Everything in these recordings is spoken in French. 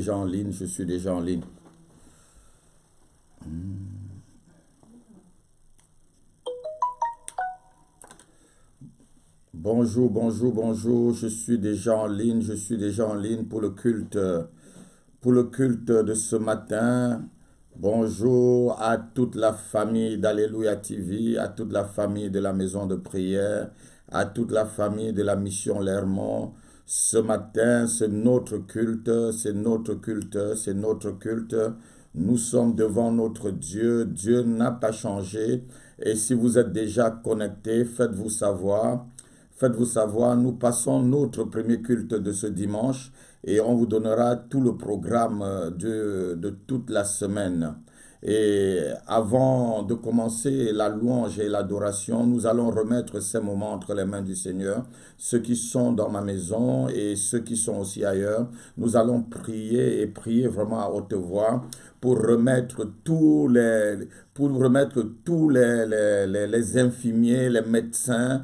Déjà en ligne, je suis déjà en ligne. Bonjour, bonjour, bonjour. Je suis déjà en ligne, je suis déjà en ligne pour le culte de ce matin. Bonjour à toute la famille d'Alléluia TV, à toute la famille de la maison de prière, à toute la famille de la mission Lermont. Ce matin, c'est notre culte, c'est notre culte, c'est notre culte. Nous sommes devant notre Dieu. Dieu n'a pas changé. Et si vous êtes déjà connecté, faites-vous savoir. Faites-vous savoir, nous passons notre premier culte de ce dimanche et on vous donnera tout le programme de toute la semaine. Et avant de commencer la louange et l'adoration, nous allons remettre ces moments entre les mains du Seigneur. Ceux qui sont dans ma maison et ceux qui sont aussi ailleurs, nous allons prier et prier vraiment à haute voix pour remettre les infirmiers, les médecins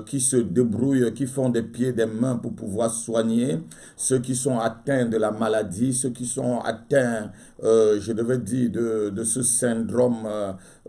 qui se débrouillent, qui font des pieds, des mains pour pouvoir soigner ceux qui sont atteints de la maladie, ceux qui sont atteints, je devais dire, de ce syndrome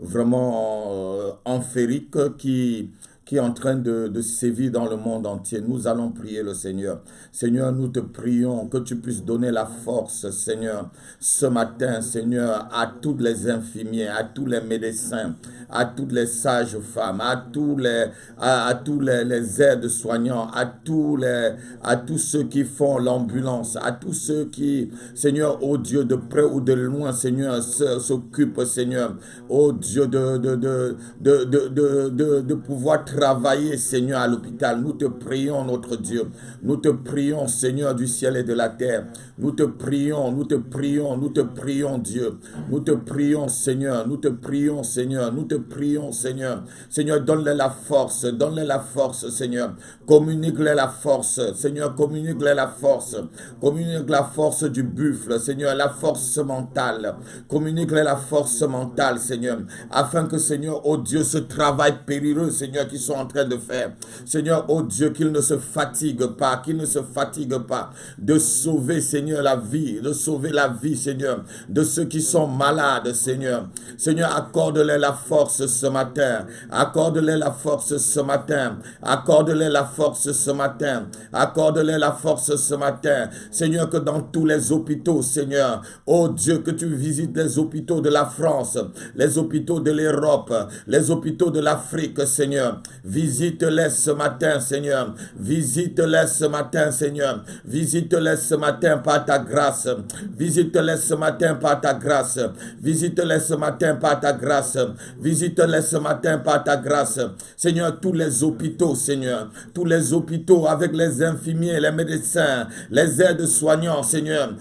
vraiment amphérique qui est en train de sévir dans le monde entier. Nous allons prier le Seigneur. Seigneur, nous te prions que tu puisses donner la force, Seigneur, ce matin, Seigneur, à tous les infirmiers, à tous les médecins, à toutes les sages-femmes, à tous les aides-soignants, à tous ceux qui font l'ambulance, à tous ceux qui, Seigneur, oh Dieu, de près ou de loin, Seigneur, s'occupent, Seigneur, oh Dieu, de pouvoir travailler, Seigneur, à l'hôpital. Nous te prions, notre Dieu. Nous te prions, Seigneur du ciel et de la terre. Nous te prions, nous te prions, nous te prions, Dieu. Nous te prions, Seigneur. Nous te prions, Seigneur. Nous te prions, Seigneur. Seigneur, donne-les la force, Seigneur. Communique-les la force, Seigneur. Communique-les la force. Communique la force du buffle, Seigneur. La force mentale. Communique-les la force mentale, Seigneur. Afin que, Seigneur, oh Dieu, ce travail périlleux, Seigneur, qu'ils sont en train de faire. Seigneur, oh Dieu, qu'ils ne se fatiguent pas, de sauver, Seigneur, la vie, Seigneur, de ceux qui sont malades, Seigneur. Seigneur, accorde-les la force ce matin. Accorde-les la force ce matin. Accorde-les la force ce matin. Accorde-les la force ce matin. Seigneur, que dans tous les hôpitaux, Seigneur, oh Dieu, que tu visites les hôpitaux de la France, les hôpitaux de l'Europe, les hôpitaux de l'Afrique, Seigneur. Visite-les ce matin, Seigneur. Visite-les ce matin, Seigneur. Visite-les ce matin par ta grâce. Visite-les ce matin par ta grâce. Visite-les ce matin par ta grâce. Visite-les ce matin par ta grâce. Seigneur, tous les hôpitaux, Seigneur. Tous les hôpitaux avec les infirmiers, les médecins, les aides-soignants, Seigneur.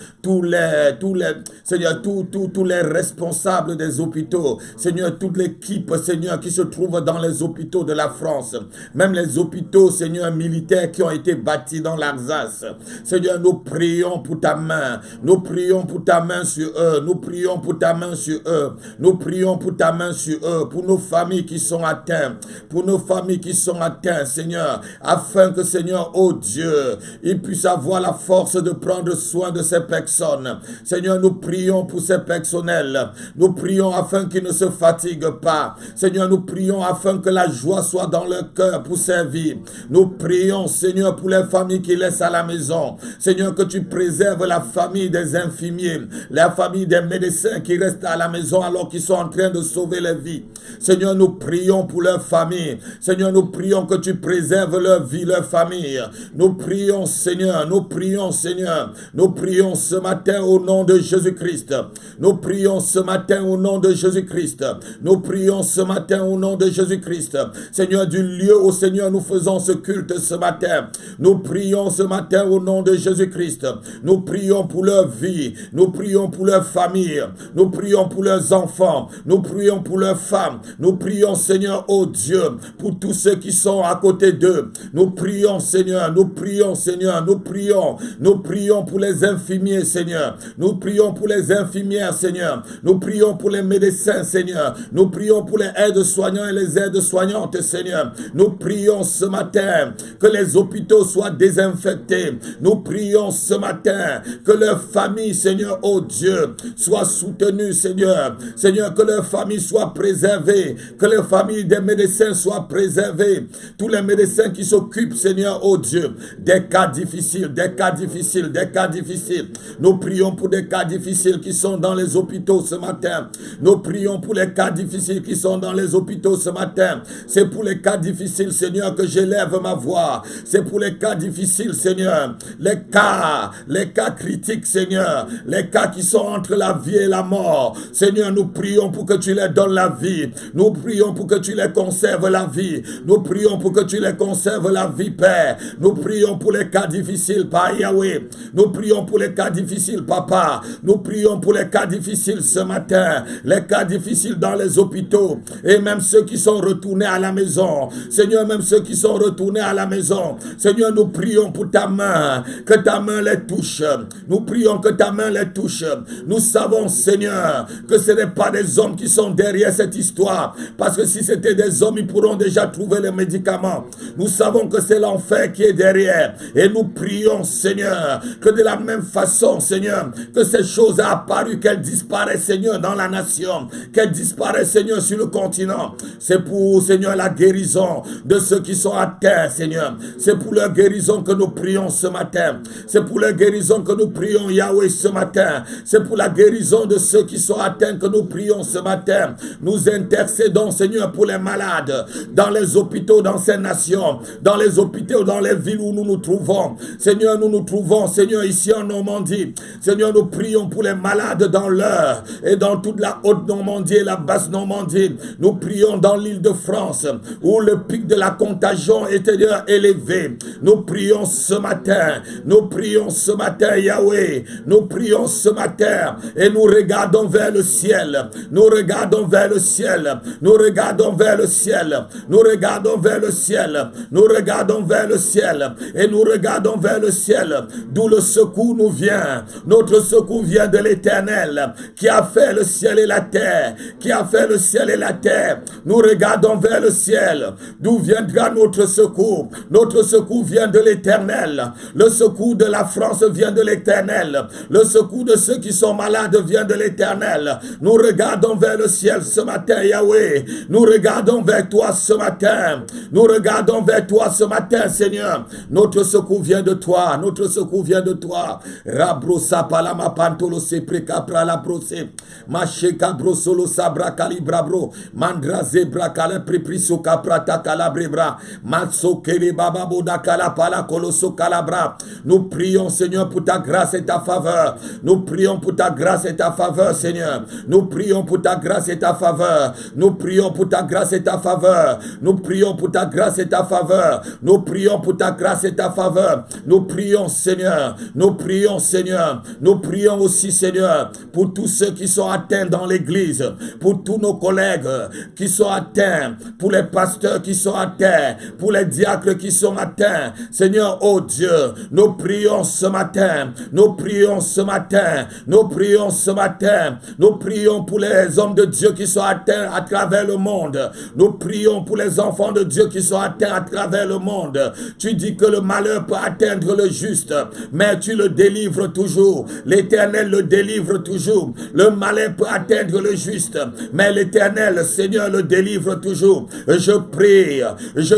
Seigneur, tous les responsables des hôpitaux. Seigneur, toute l'équipe, Seigneur, qui se trouve dans les hôpitaux de la France. Même les hôpitaux, Seigneur, militaires qui ont été bâtis dans l'Alsace. Seigneur, nous prions pour ta main. Nous prions pour ta main sur eux. Nous prions pour ta main sur eux. Nous prions pour ta main sur eux. Pour nos familles qui sont atteintes. Pour nos familles qui sont atteintes, Seigneur. Afin que, Seigneur, oh Dieu, ils puissent avoir la force de prendre soin de ces personnes. Seigneur, nous prions pour ces personnels. Nous prions afin qu'ils ne se fatiguent pas. Seigneur, nous prions afin que la joie soit dans leur cœur pour servir. Nous prions, Seigneur, pour les familles qui laissent à la maison. Seigneur, que tu préserves la famille des infirmiers, la famille des médecins qui restent à la maison alors qu'ils sont en train de sauver les vies. Seigneur, nous prions pour leur famille. Seigneur, nous prions que tu préserves leur vie, leur famille. Nous prions, Seigneur, nous prions, Seigneur. Nous prions ce matin au nom de Jésus-Christ. Nous prions ce matin au nom de Jésus-Christ. Nous prions ce matin au nom de Jésus-Christ. Seigneur, du lieu où, Seigneur, nous faisons ce culte ce matin. Nous prions ce matin au nom de Jésus-Christ. Nous prions pour leur vie. Nous prions pour leur famille. Nous prions pour leurs enfants. Nous prions pour leurs femmes. Nous prions, Seigneur, oh Dieu, pour tous ceux qui sont à côté d'eux. Nous prions, Seigneur. Nous prions, Seigneur. Nous prions. Nous prions pour les infirmiers, Seigneur. Nous prions pour les infirmières, Seigneur. Nous prions pour les médecins, Seigneur. Nous prions pour les aides-soignants et les aides-soignantes, Seigneur. Seigneur. Nous prions ce matin que les hôpitaux soient désinfectés. Nous prions ce matin que leurs familles, Seigneur, oh Dieu, soient soutenues, Seigneur. Seigneur, que leurs familles soient préservées, que les familles des médecins soient préservées. Tous les médecins qui s'occupent, Seigneur, oh Dieu, des cas difficiles, des cas difficiles, des cas difficiles. Nous prions pour des cas difficiles qui sont dans les hôpitaux ce matin. Nous prions pour les cas difficiles qui sont dans les hôpitaux ce matin. C'est pour les cas difficiles, Seigneur, que j'élève ma voix. C'est pour les cas difficiles, Seigneur. Les cas critiques, Seigneur. Les cas qui sont entre la vie et la mort. Seigneur, nous prions pour que tu les donnes la vie. Nous prions pour que tu les conserves la vie. Nous prions pour que tu les conserves la vie, Père. Nous prions pour les cas difficiles, Père Yahweh. Nous prions pour les cas difficiles, Papa. Nous prions pour les cas difficiles ce matin. Les cas difficiles dans les hôpitaux. Et même ceux qui sont retournés à la maison. Seigneur, même ceux qui sont retournés à la maison. Seigneur, nous prions pour ta main. Que ta main les touche. Nous prions que ta main les touche. Nous savons, Seigneur, que ce n'est pas des hommes qui sont derrière cette histoire. Parce que si c'était des hommes, ils pourront déjà trouver les médicaments. Nous savons que c'est l'enfer qui est derrière. Et nous prions, Seigneur, que de la même façon, Seigneur, que ces choses aient apparu, qu'elles disparaissent, Seigneur, dans la nation. Qu'elles disparaissent, Seigneur, sur le continent. C'est pour, Seigneur, la guérison de ceux qui sont à terre, Seigneur. C'est pour leur guérison que nous prions ce matin. C'est pour leur guérison que nous prions, Yahweh, ce matin. C'est pour la guérison de ceux qui sont atteints que nous prions ce matin. Nous intercédons, Seigneur, pour les malades, dans les hôpitaux, dans ces nations, dans les hôpitaux, dans les villes où nous nous trouvons. Seigneur, nous nous trouvons, Seigneur, ici en Normandie. Seigneur, nous prions pour les malades dans l'Eure et dans toute la haute Normandie et la basse Normandie. Nous prions dans l'île de France, où le pic de la contagion est élevé. Nous prions ce matin, Yahweh. Nous prions ce matin et nous regardons vers le ciel. Nous regardons vers le ciel. Nous regardons vers le ciel. Nous regardons vers le ciel. Nous regardons vers le ciel. Et nous regardons vers le ciel, d'où le secours nous vient. Notre secours vient de l'Éternel, qui a fait le ciel et la terre. Qui a fait le ciel et la terre. Nous regardons vers le ciel, d'où viendra notre secours. Notre secours vient de l'Éternel. Le secours de la France vient de l'Éternel. Le secours de ceux qui sont malades vient de l'Éternel. Nous regardons vers le ciel ce matin, Yahweh. Nous regardons vers toi ce matin. Nous regardons vers toi ce matin, Seigneur. Notre secours vient de toi. Notre secours vient de toi. Rabrosa palama pantolo se precapra la brose. Macheka brosolo sabra calibrabro. Mandra zebra cala prepriso caprata calabrebra. Matso kele baba boda cala pala colosso calabra. Nous prions, Seigneur, pour ta grâce et ta faveur. Nous prions pour ta grâce et ta faveur, Seigneur. Nous prions pour ta grâce et ta faveur. Nous prions pour ta grâce et ta faveur. Nous prions pour ta grâce et ta faveur. Nous prions pour ta grâce et ta faveur. Nous prions, Seigneur. Nous prions, Seigneur. Nous prions aussi, Seigneur, pour tous ceux qui sont atteints dans l'église, pour tous nos collègues qui sont atteints, pour les pasteurs qui sont atteints, pour les diacres qui sont atteints. Seigneur, oh Dieu, nous prions ce matin. Nous prions ce matin. Nous prions ce matin. Nous prions pour les hommes de Dieu qui sont atteints à travers le monde. Nous prions pour les enfants de Dieu qui sont atteints à travers le monde. Tu dis que le malheur peut atteindre le juste, mais tu le délivres toujours. L'Éternel le délivre toujours. Le malheur peut atteindre le juste, mais l'Éternel, Seigneur, le délivre toujours. Je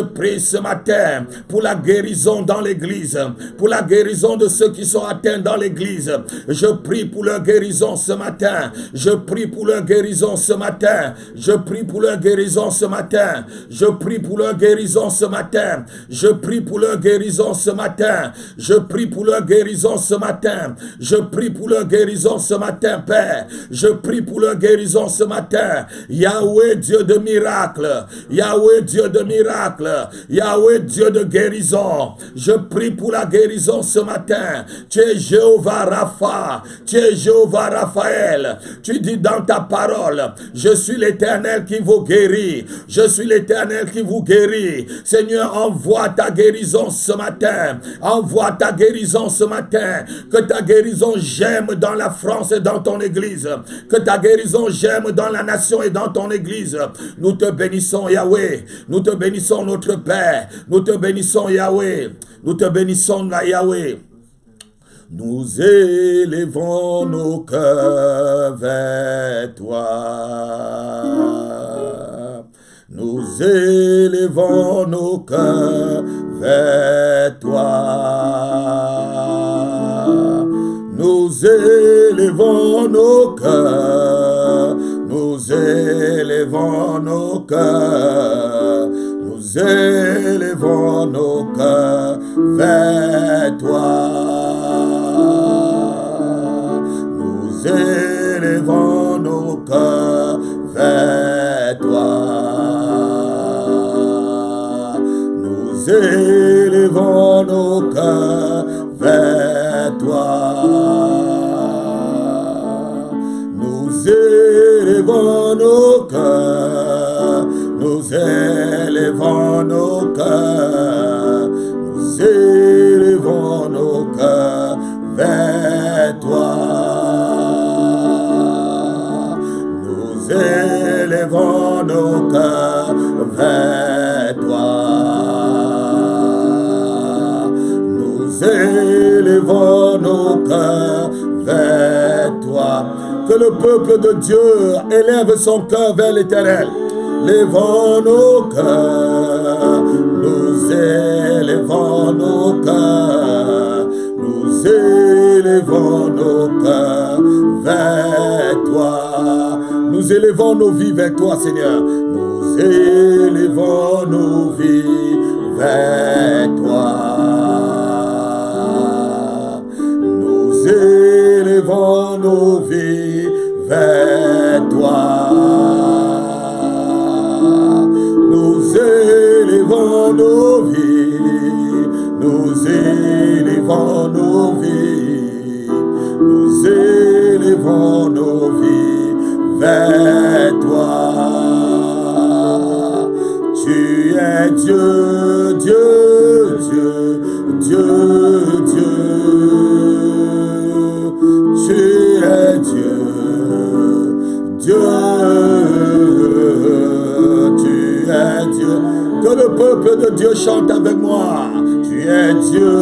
prie ce matin pour la guérison dans l'église, pour la guérison de ceux qui sont atteints dans l'église. Je prie pour leur guérison ce matin. Je prie pour leur guérison ce matin. Je prie pour leur guérison ce matin. Je prie pour leur guérison ce matin. Je prie pour leur guérison ce matin. Je prie pour leur guérison ce matin. Je prie pour leur guérison ce matin, Père. Je prie pour leur guérison ce matin. Yahweh, Dieu de miracle. Yahweh, Dieu de miracle. Yahweh, Dieu de guérison. Je prie pour la guérison ce matin. Tu es Jéhovah Rapha. Tu es Jéhovah Raphaël. Tu dis dans ta parole, je suis l'Éternel qui vous guérit. Je suis l'Éternel qui vous guérit. Seigneur, envoie ta guérison ce matin. Envoie ta guérison ce matin. Que ta guérison germe dans la France et dans ton église. Que ta guérison germe dans la nation et dans ton église. Nous te bénissons, Yahweh. Yahweh. Nous te bénissons, notre Père. Nous te bénissons, Yahweh. Nous te bénissons, Yahweh. Nous élevons nos cœurs vers toi. Nous élevons nos cœurs vers toi. Nous élevons nos cœurs. Nous élevons nos cœurs. Nous élevons nos cœurs vers toi. Nous élevons nos cœurs vers toi. Nous élevons nos cœurs vers toi. Nous élevons nos cœurs. Nous élevons nos cœurs. Nous élevons nos cœurs vers toi. Nous élevons nos cœurs vers toi. Nous élevons nos cœurs vers toi. Que le peuple de Dieu élève son cœur vers l'Éternel. Levons nos cœurs, nous élevons nos cœurs, nous élevons nos cœurs vers toi. Nous élevons nos vies vers toi, Seigneur. Nous élevons nos vies vers toi. Nous élevons nos vies vers toi. Nous élevons nos vies, nous élevons nos vies, nous élevons nos vies vers toi. Tu es Dieu, Dieu, Dieu, Dieu, Dieu. Tu es Dieu, Dieu. Dieu. Que le peuple de Dieu chante avec moi. Tu es Dieu,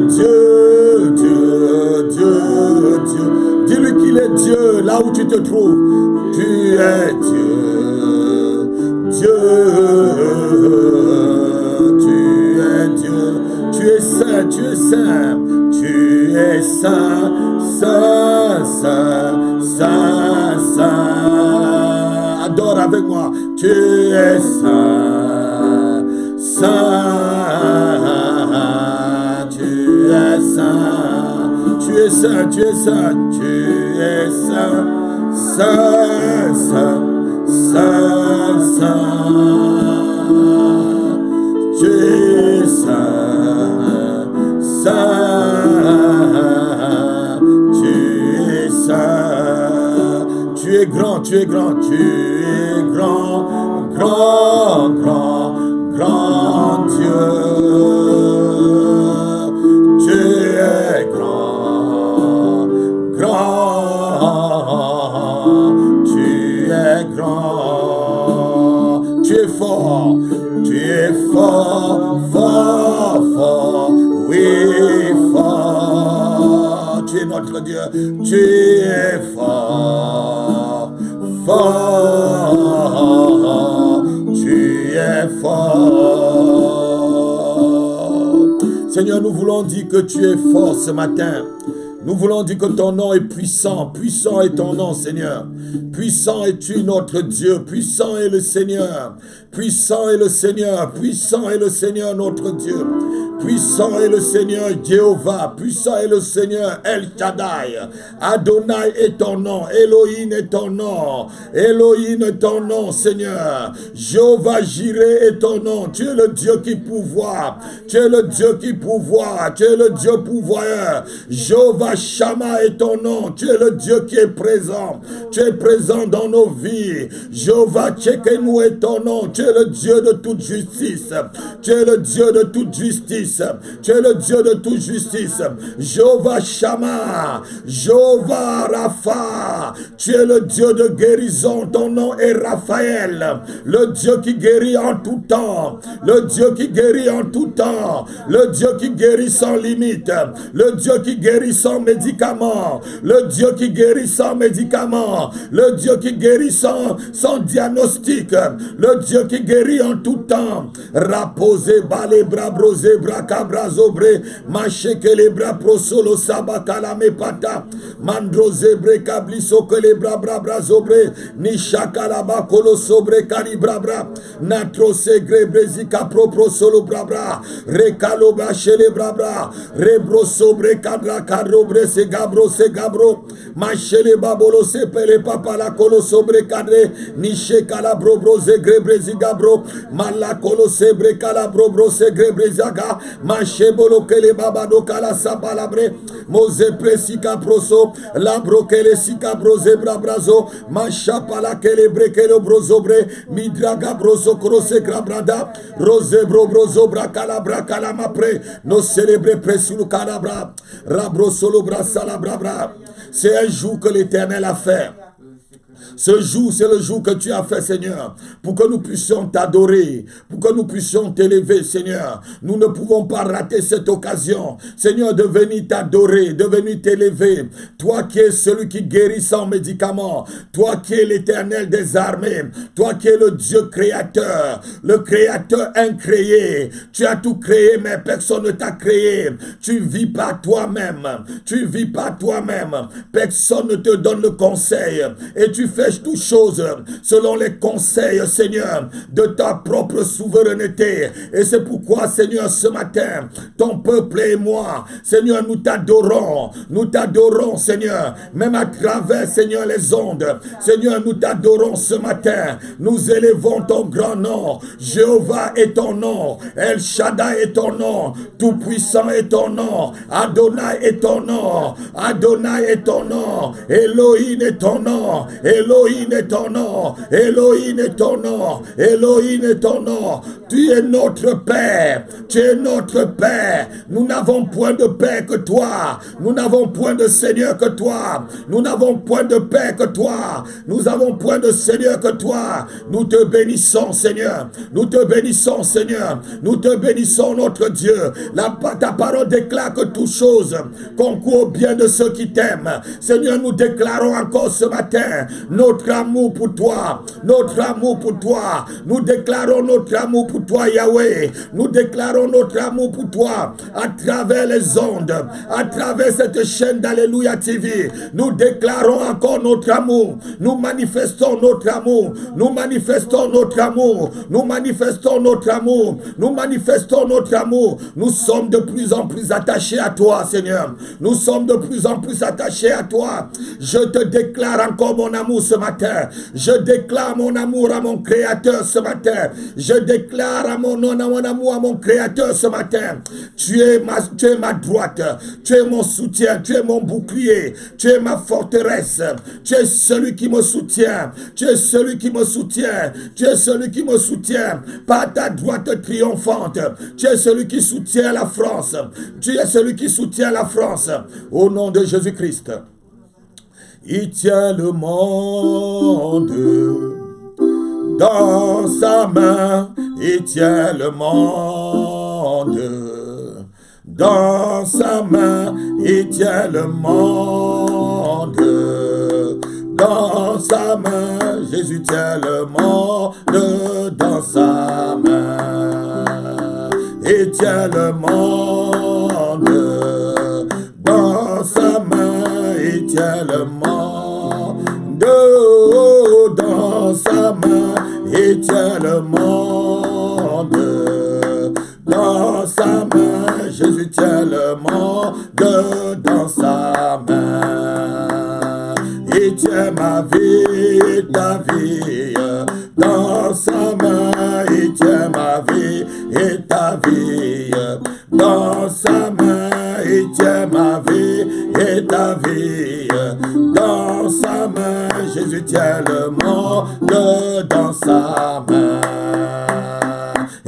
Dieu, Dieu, Dieu, Dieu. Dis-lui qu'il est Dieu là où tu te trouves. Tu es Dieu, Dieu. Tu es Dieu. Tu es saint, tu es saint. Tu es saint, saint, saint, saint, saint. Adore avec moi. Tu es saint, saint, tu es saint, tu es saint, tu es saint, tu es saint, saint, saint, saint, saint, tu es saint, saint, tu es saint, tu es grand, tu es grand, tu es grand, grand, grand, grand Dieu. Tu es grand, grand, tu es grand, tu es fort, fort, fort, oui, fort. Tu es notre Dieu, tu es fort, fort, tu es fort. Seigneur, nous voulons dire que tu es fort ce matin. Nous voulons dire que ton nom est puissant. Puissant est ton nom, Seigneur. Puissant es-tu notre Dieu. Puissant est le Seigneur. Puissant est le Seigneur. Puissant est le Seigneur notre Dieu. Puissant est le Seigneur Jéhovah. Puissant est le Seigneur El Shaddai. Adonai est ton nom. Elohim est ton nom. Elohim est ton nom, Seigneur. Jéhovah Jireh est ton nom. Tu es le Dieu qui pourvoit. Tu es le Dieu qui pourvoit. Tu es le Dieu pourvoyeur. Jéhovah Shammah est ton nom. Tu es le Dieu qui est présent. Tu es présent dans nos vies. Jéhovah Tchekenu est ton nom. Tu es le Dieu de toute justice. Tu es le Dieu de toute justice. justice. Tu es le Dieu de toute justice. Jéhovah Shammah, Jéhovah Rapha, tu es le Dieu de guérison. Ton nom est Raphaël, le Dieu qui guérit en tout temps, le Dieu qui guérit en tout temps, le Dieu qui guérit sans limite, le Dieu qui guérit sans médicaments, le Dieu qui guérit sans médicaments, le Dieu qui guérit sans diagnostic, le Dieu qui guérit en tout temps. Raposé, balé, bras, brosé, bras, cabra, zobré, maché, que les bras, prosolo, sabakala, mepata, mandrosé, bre, kabliso, que les bras, bras, zobré, nishakalaba, kolo, sobre, calibra, bra, natro, segre, brezika, propro, solo, bra, recalo, bra, chez bra, rebro, sobre, cadra, cadro, bre, se gabro, maché, les babolo, se pele, papa, la colo, sobre, cadre, nishe, calabro, brose, gre, brezigabro, mala, colo, sebre, calabro, brose, gre, brezaga, maché, bolo, que les babado, cala, sapalabre, mose, presika, proso, labro, que les sika, brose, brazo, macha, pala, que les bre, que le brozobre, midraga, broso, crose, grabrada, rose, brozo, bracalabra, calamapre, no célébré, presulu, calabra, rabro, solo, bra, salabra. C'est un jour que l'Éternel a fait. Ce jour, c'est le jour que tu as fait, Seigneur, pour que nous puissions t'adorer, pour que nous puissions t'élever, Seigneur. Nous ne pouvons pas rater cette occasion, Seigneur, de venir t'adorer, de venir t'élever. Toi qui es celui qui guérit sans médicaments, toi qui es l'Éternel des armées, toi qui es le Dieu créateur, le créateur incréé. Tu as tout créé, mais personne ne t'a créé. Tu vis par toi-même. Tu vis par toi-même. Personne ne te donne le conseil. Et tu fais toutes choses selon les conseils, Seigneur, de ta propre souveraineté. Et c'est pourquoi, Seigneur, ce matin, ton peuple et moi, Seigneur, nous t'adorons, Seigneur, même à travers, Seigneur, les ondes. Seigneur, nous t'adorons ce matin. Nous élevons ton grand nom. Jéhovah est ton nom. El Shaddai est ton nom. Tout-puissant est ton nom. Adonai est ton nom. Adonai est ton nom. Elohim est ton nom. Elohim est ton nom. Elohim est ton nom. Elohim est ton nom. Tu es notre Père. Tu es notre Père. Nous n'avons point de Père que toi. Nous n'avons point de Seigneur que toi. Nous n'avons point de Père que toi. Nous avons point de Seigneur que toi. Nous te bénissons, Seigneur. Nous te bénissons, Seigneur. Nous te bénissons, notre Dieu. Ta parole déclare que toutes choses concourent au bien de ceux qui t'aiment. Seigneur, nous déclarons encore ce matin notre amour pour toi. Notre amour pour toi. Nous déclarons notre amour pour toi, Yahweh. Nous déclarons notre amour pour toi à travers les ondes, à travers cette chaîne d'Alléluia TV. Nous déclarons encore notre amour. Nous manifestons notre amour. Nous manifestons notre amour. Nous manifestons notre amour. Nous manifestons notre amour. Nous sommes de plus en plus attachés à toi, Seigneur. Nous sommes de plus en plus attachés à toi. Je te déclare encore mon amour ce matin. Je déclare mon amour à mon Créateur ce matin. Je déclare mon amour à mon Créateur ce matin. Tu es ma droite. Tu es mon soutien. Tu es mon bouclier. Tu es ma forteresse. Tu es celui qui me soutient. Tu es celui qui me soutient. Tu es celui qui me soutient par ta droite triomphante. Tu es celui qui soutient la France. Tu es celui qui soutient la France. Au nom de Jésus-Christ. Il tient le monde dans sa main. Il tient le monde dans sa main. Il tient le monde dans sa main. Jésus tient le monde dans sa main. Il tient le monde dans sa main. Il tient le monde dans sa main. Il tient le monde dans sa main. Jésus tient le monde dans sa main. Il tient ma vie, ta vie dans sa main. Il tient ma vie et ta vie dans sa main. Il tient ma vie et ta vie dans sa main. Jésus tient le monde dans sa main.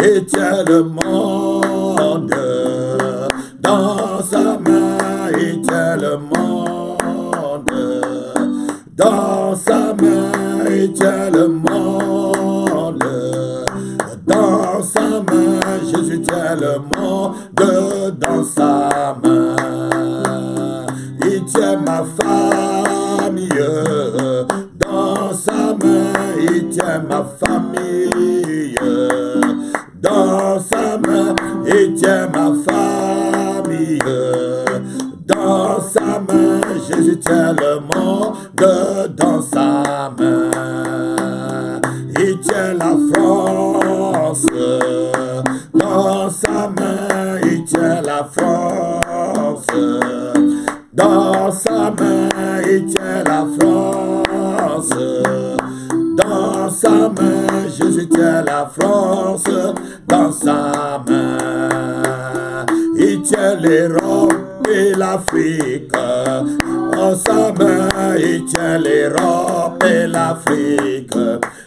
Il tient le monde Dans sa main, il tient le monde. Dans sa main, Jésus tient le monde dans sa main. Il tient ma famille dans sa main. Il tient ma famille dans sa main. Il tient ma famille dans sa main. Jésus tient le monde dans sa main. Il tient la France dans sa main. Il tient la France dans sa main. Il tient la France dans sa main. Jésus tient la France dans sa main. Il tient l'Europe et l'Afrique dans sa main. Il tient l'Europe et l'Afrique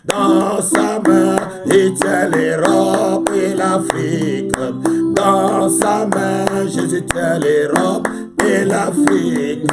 dans sa main. Il tient l'Europe et l'Afrique dans sa main. Jésus tient l'Europe et l'Afrique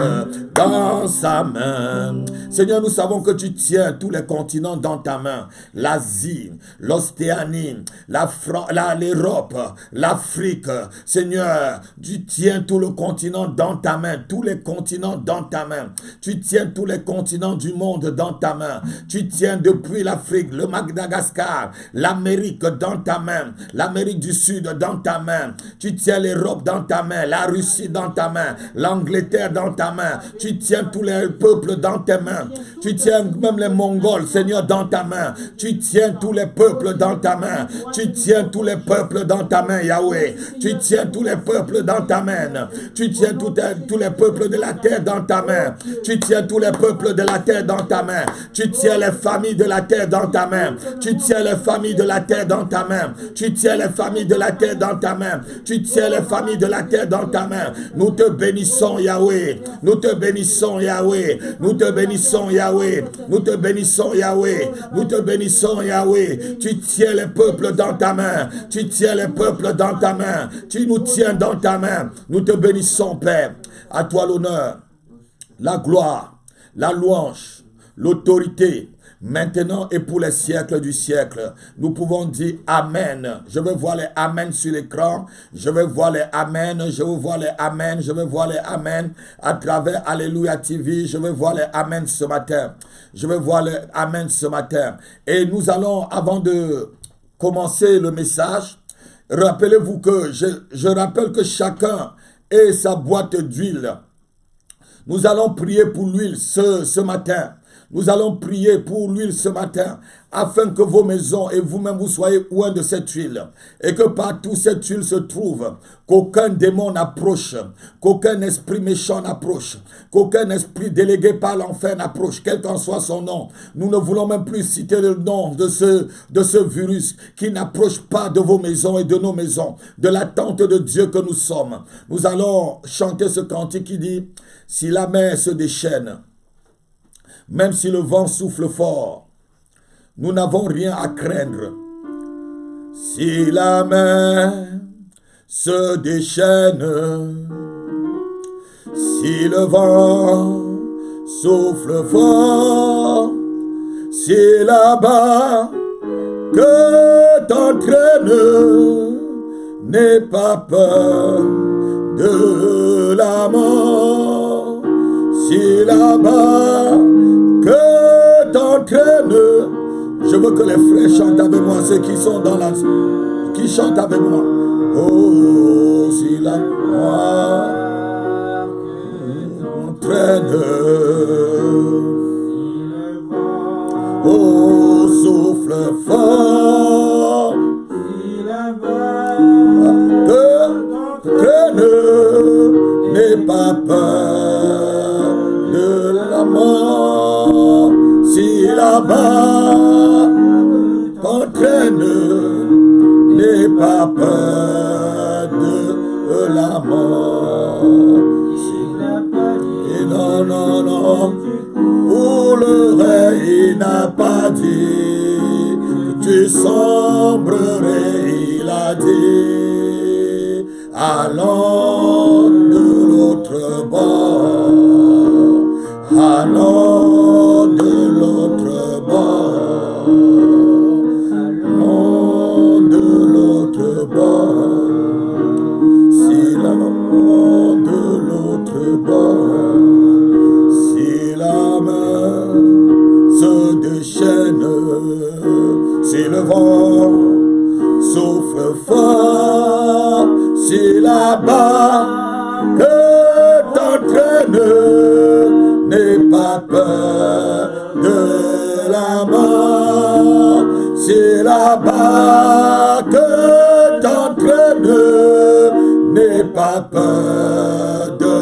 dans sa main. Seigneur, nous savons que tu tiens tous les continents dans ta main. L'Asie, l'Océanie, l'Europe, l'Afrique. Seigneur, tu tiens tout le continent dans ta main. Tous les continents dans ta main. Tu tiens tous les continents du monde dans ta main. Tu tiens depuis l'Afrique, le Madagascar, l'Amérique dans ta main. L'Amérique du Sud dans ta main. Tu tiens l'Europe dans ta main. La Russie dans ta main. L'Angleterre dans ta main. Tu tiens tous les peuples dans tes mains. Tu tiens même les Mongols, Seigneur, dans ta main. Tu tiens tous les peuples dans ta main. Tu tiens tous les peuples dans ta main, Yahweh. Tu tiens tous les peuples dans ta main. Tu tiens tous les peuples de la terre dans ta main. Tu tiens tous les peuples de la terre dans ta main. Tu tiens les familles de la terre dans ta main. Tu tiens les familles de la terre dans ta main. Tu tiens les familles de la terre dans ta main. Tu tiens les familles de la terre dans ta main. Nous te bénissons, Yahweh. Nous te bénissons, Yahweh. Nous te bénissons, Yahweh. Nous te bénissons, Yahweh. Nous te bénissons, Yahweh. Tu tiens les peuples dans ta main. Tu tiens les peuples dans ta main. Tu nous tiens dans ta main. Nous te bénissons, Père. À toi l'honneur, la gloire, la louange, l'autorité, maintenant et pour les siècles du siècle. Nous pouvons dire Amen. Je veux voir les Amen sur l'écran. Je veux voir les Amen. Je veux voir les Amen. Je veux voir les Amen à travers Alléluia TV. Je veux voir les Amen ce matin. Je veux voir les Amen ce matin. Et nous allons, avant de commencer le message, rappelez-vous que je rappelle que chacun ait sa boîte d'huile. Nous allons prier pour l'huile ce matin. Nous allons prier pour l'huile ce matin, afin que vos maisons et vous-même vous soyez loin de cette huile. Et que partout cette huile se trouve, qu'aucun démon n'approche, qu'aucun esprit méchant n'approche, qu'aucun esprit délégué par l'enfer n'approche, quel qu'en soit son nom. Nous ne voulons même plus citer le nom de ce virus qui n'approche pas de vos maisons et de nos maisons, de la tente de Dieu que nous sommes. Nous allons chanter ce cantique qui dit, si la mer se déchaîne, même si le vent souffle fort, nous n'avons rien à craindre. Si la mer se déchaîne, si le vent souffle fort, si là-bas que t'entraîne, n'aie pas peur de la mort. Si là-bas que t'entraîne, je veux que les frères chantent avec moi, ceux qui sont dans la... qui chantent avec moi. Oh, si la moi m'entraîne, oh, souffle fort, que t'entraîne, n'aie pas peur de la mort. Si là-bas t'entraîne, n'aie pas peur de la mort. Et non, non, non, pour le rêve, il n'a pas dit que tu sombrerais, il a dit, allons de l'autre bord, allons vent souffle fort sur la barque t'entraîne, n'aie pas peur de la mort. Si la barque t'entraîne, n'aie pas peur de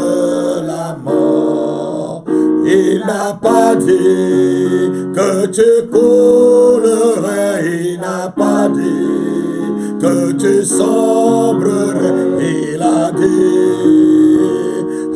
la mort. Il n'a pas dit que tu coulerais, il n'a pas dit que tu sombrerais, il a dit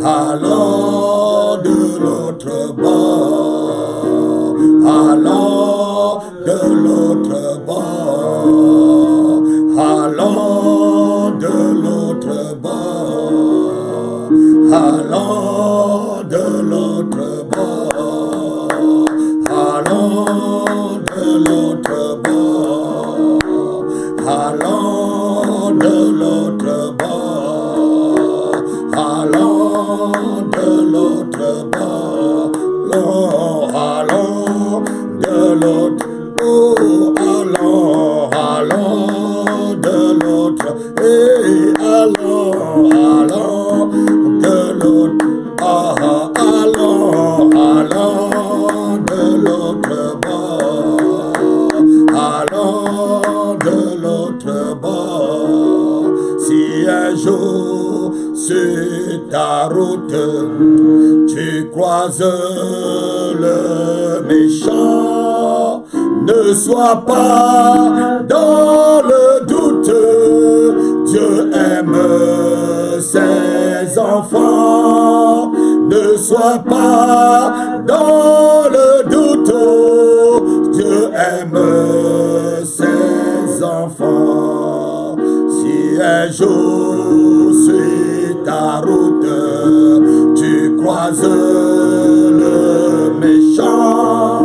allons de l'autre bord, allons de l'autre bord, allons de l'autre bord, allons de l'autre bord, allons de l'autre bord, allons de l'autre bord, allons de l'autre bord, allons de l'autre, oh, allons de l'autre, et allons de l'autre, allons de l'autre bord, allons de l'autre bord. Si un jour sur ta route tu croises le méchant, ne sois pas dans le doute, Dieu aime ses enfants. Ne sois pas dans le doute, Dieu aime ses enfants. Si un jour sur ta route tu croises le méchant,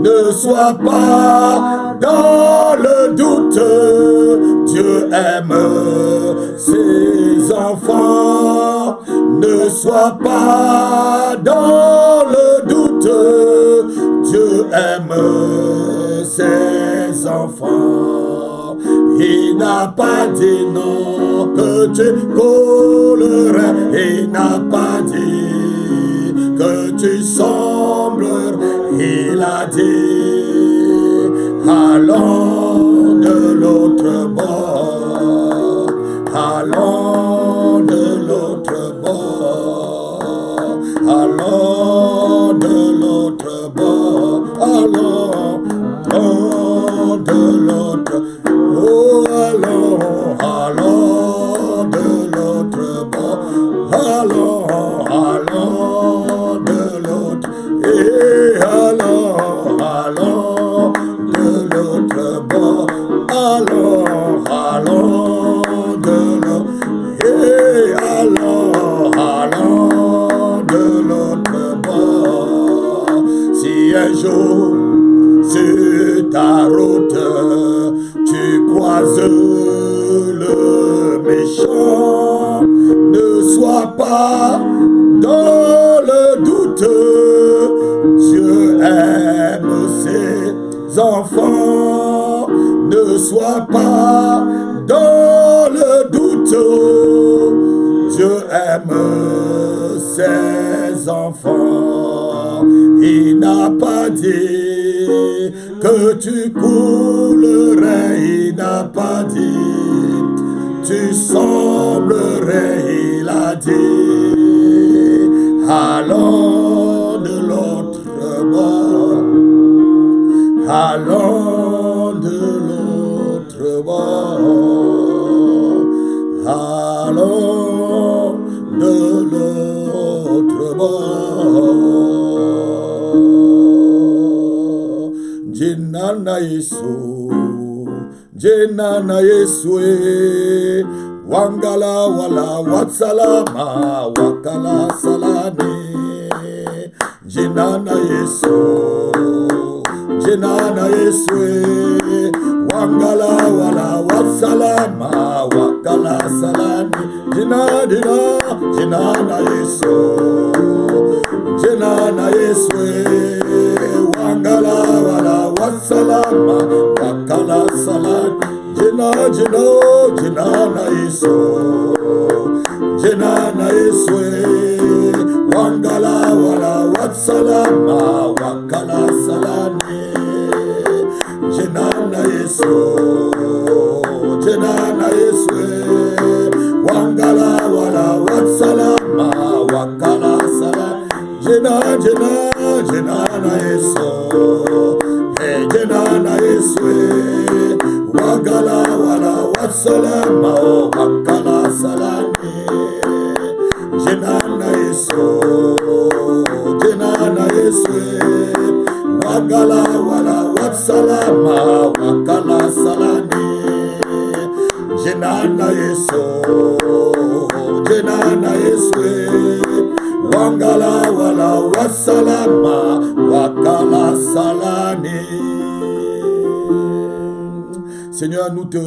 ne sois pas dans le doute, Dieu aime ses enfants. Ne sois pas dans le doute, Dieu aime ses enfants. Il n'a pas dit non que tu coulerais, il n'a pas dit que tu sombrerais, il a dit allons de l'autre bord, allons de l'autre bord, allons de l'autre bord, allons de l'autre, oh allons de l'autre bord, allons de l'autre, et allons de l'autre bord, allons de l'autre, et allons de l'autre bord. Si un jour sur ta route tu croises le méchant, ne sois pas dans le doute, Dieu aime ses enfants. Ne sois pas dans le doute, Dieu aime ses enfants. Il n'a pas dit que tu coulerais, il n'a pas dit tu semblerais, il a dit allons de l'autre bord, allons de l'autre bord, allons de l'autre bord. Jinana Yesu, Jinana Yesu, Wangala wala watsalama, wakala salani. Jinana Yesu, Jinana Yesu, Wangala wala watsalama, wakala salani. Jinana Yesu, Jinana Yesu, Wangala wala watsalama, wakala salani. Yesu, Jenana Yesu, Wangala wala watsalama, wakala salane. Jenana Yesu, Jenana Yesu, Wangala wala watsalama, wakala salane. Jenana Yesu, hey Jenana Yesu, Wangala wala watsalama, wakala salane. Jenana Yesu, Jenana Yesu, Wagala wala watsalama, wakala salane. Jenana Yesu, Jenana Yesu, Wangala wala watsalama, wakala salane. Seigneur, nous te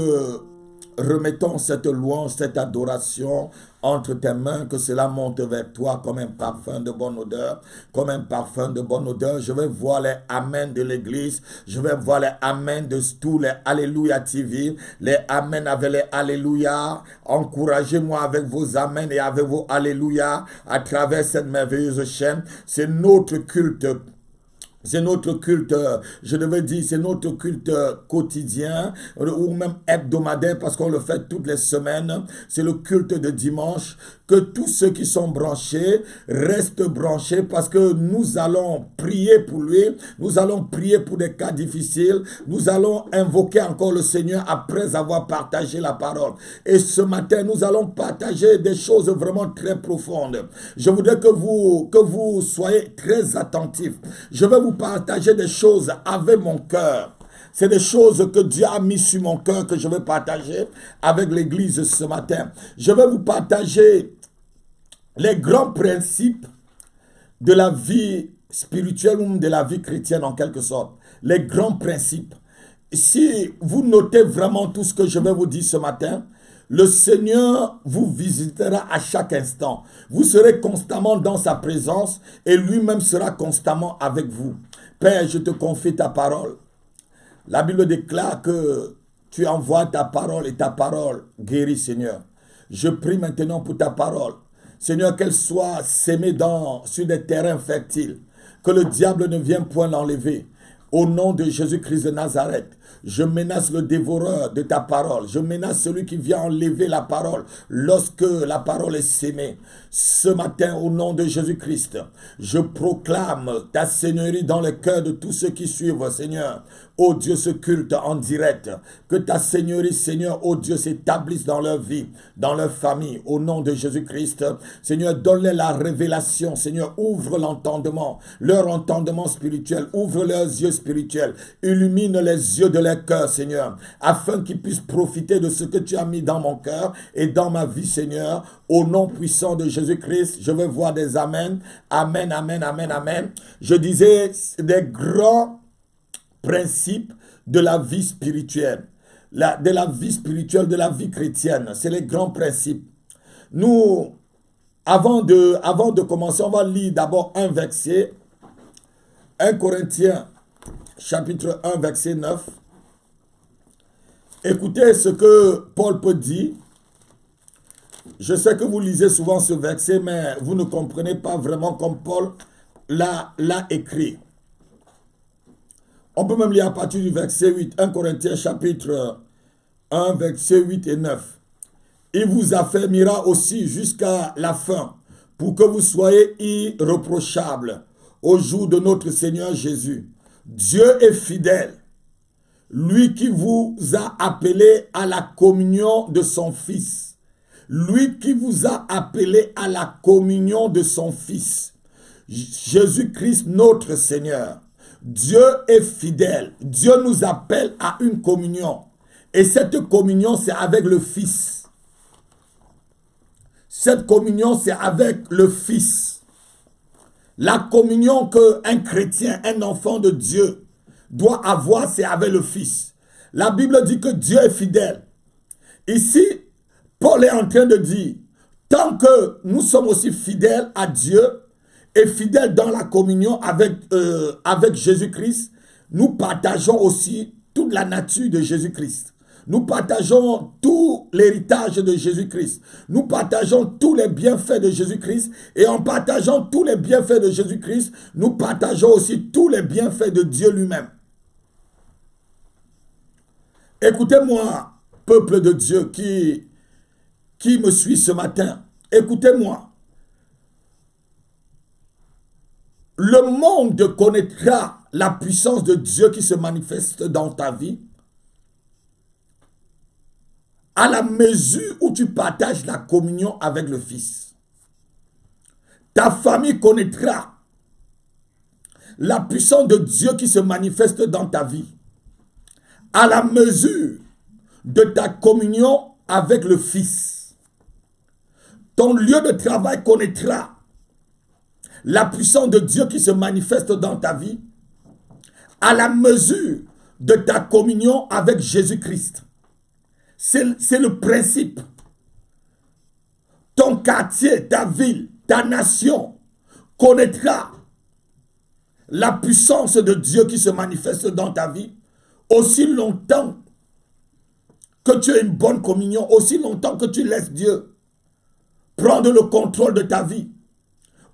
remettons cette louange, cette adoration entre tes mains, que cela monte vers toi comme un parfum de bonne odeur, comme un parfum de bonne odeur. Je vais voir les Amen de l'église, je vais voir les Amen de tous les Alléluia TV, les Amen avec les Alléluia. Encouragez-moi avec vos Amen et avec vos Alléluia à travers cette merveilleuse chaîne. C'est notre culte. C'est notre culte, je devais dire, c'est notre culte quotidien ou même hebdomadaire parce qu'on le fait toutes les semaines. C'est le culte de dimanche. Que tous ceux qui sont branchés restent branchés parce que nous allons prier pour lui. Nous allons prier pour des cas difficiles. Nous allons invoquer encore le Seigneur après avoir partagé la parole. Et ce matin, nous allons partager des choses vraiment très profondes. Je voudrais que vous soyez très attentifs. Je vais vous partager des choses avec mon cœur. C'est des choses que Dieu a mis sur mon cœur que je vais partager avec l'église ce matin. Je vais vous partager les grands principes de la vie spirituelle ou de la vie chrétienne en quelque sorte. Les grands principes. Si vous notez vraiment tout ce que je vais vous dire ce matin, le Seigneur vous visitera à chaque instant. Vous serez constamment dans sa présence et lui-même sera constamment avec vous. Père, je te confie ta parole. La Bible déclare que tu envoies ta parole et ta parole guérit, Seigneur. Je prie maintenant pour ta parole. Seigneur, qu'elle soit sémée sur des terrains fertiles. Que le diable ne vienne point l'enlever. Au nom de Jésus-Christ de Nazareth, je menace le dévoreur de ta parole. Je menace celui qui vient enlever la parole lorsque la parole est sémée. Ce matin, au nom de Jésus-Christ, je proclame ta seigneurie dans le cœur de tous ceux qui suivent, Seigneur. Ô Dieu, ce culte en direct. Que ta seigneurie, Seigneur, ô Dieu, s'établisse dans leur vie, dans leur famille. Au nom de Jésus-Christ, Seigneur, donne-leur la révélation. Seigneur, ouvre l'entendement, leur entendement spirituel. Ouvre leurs yeux spirituels. Illumine les yeux de leur cœur, Seigneur, afin qu'ils puissent profiter de ce que tu as mis dans mon cœur et dans ma vie, Seigneur. Au nom puissant de Jésus-Christ, je veux voir des Amen. Amen, Amen, Amen, Amen. Je disais des grands principes de la vie spirituelle, de la vie spirituelle, de la vie chrétienne. C'est les grands principes. Nous, avant de commencer, on va lire d'abord un verset. 1 Corinthiens, chapitre 1, verset 9. Écoutez ce que Paul peut dire. Je sais que vous lisez souvent ce verset, mais vous ne comprenez pas vraiment comme Paul l'a écrit. On peut même lire à partir du verset 8, 1 Corinthiens chapitre 1, verset 8 et 9. Il vous affermira aussi jusqu'à la fin, pour que vous soyez irréprochables au jour de notre Seigneur Jésus. Dieu est fidèle, lui qui vous a appelé à la communion de son Fils. Lui qui vous a appelé à la communion de son Fils. Jésus-Christ notre Seigneur. Dieu est fidèle. Dieu nous appelle à une communion. Et cette communion, c'est avec le Fils. Cette communion, c'est avec le Fils. La communion qu'un chrétien, un enfant de Dieu, doit avoir, c'est avec le Fils. La Bible dit que Dieu est fidèle. Ici, Paul est en train de dire, tant que nous sommes aussi fidèles à Dieu, et fidèles dans la communion avec Jésus-Christ, nous partageons aussi toute la nature de Jésus-Christ. Nous partageons tout l'héritage de Jésus-Christ. Nous partageons tous les bienfaits de Jésus-Christ. Et en partageant tous les bienfaits de Jésus-Christ, nous partageons aussi tous les bienfaits de Dieu lui-même. Écoutez-moi, peuple de Dieu qui me suit ce matin. Écoutez-moi. Le monde connaîtra la puissance de Dieu qui se manifeste dans ta vie à la mesure où tu partages la communion avec le Fils. Ta famille connaîtra la puissance de Dieu qui se manifeste dans ta vie à la mesure de ta communion avec le Fils. Ton lieu de travail connaîtra la puissance de Dieu qui se manifeste dans ta vie à la mesure de ta communion avec Jésus-Christ. C'est le principe. Ton quartier, ta ville, ta nation connaîtra la puissance de Dieu qui se manifeste dans ta vie aussi longtemps que tu as une bonne communion, aussi longtemps que tu laisses Dieu prendre le contrôle de ta vie,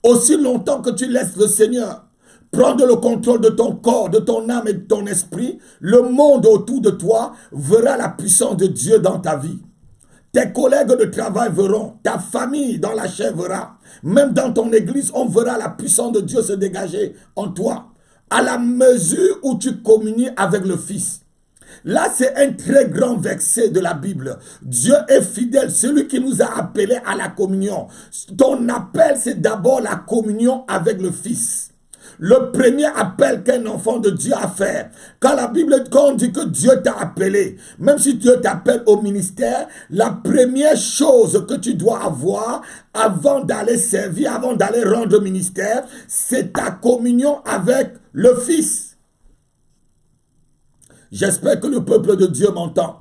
aussi longtemps que tu laisses le Seigneur prendre le contrôle de ton corps, de ton âme et de ton esprit, le monde autour de toi verra la puissance de Dieu dans ta vie. Tes collègues de travail verront, ta famille dans la chair verra, même dans ton église, on verra la puissance de Dieu se dégager en toi, à la mesure où tu communies avec le Fils. Là, c'est un très grand verset de la Bible. Dieu est fidèle, celui qui nous a appelés à la communion. Ton appel, c'est d'abord la communion avec le Fils. Le premier appel qu'un enfant de Dieu a fait, quand on dit que Dieu t'a appelé, même si Dieu t'appelle au ministère, la première chose que tu dois avoir avant d'aller servir, avant d'aller rendre ministère, c'est ta communion avec le Fils. J'espère que le peuple de Dieu m'entend.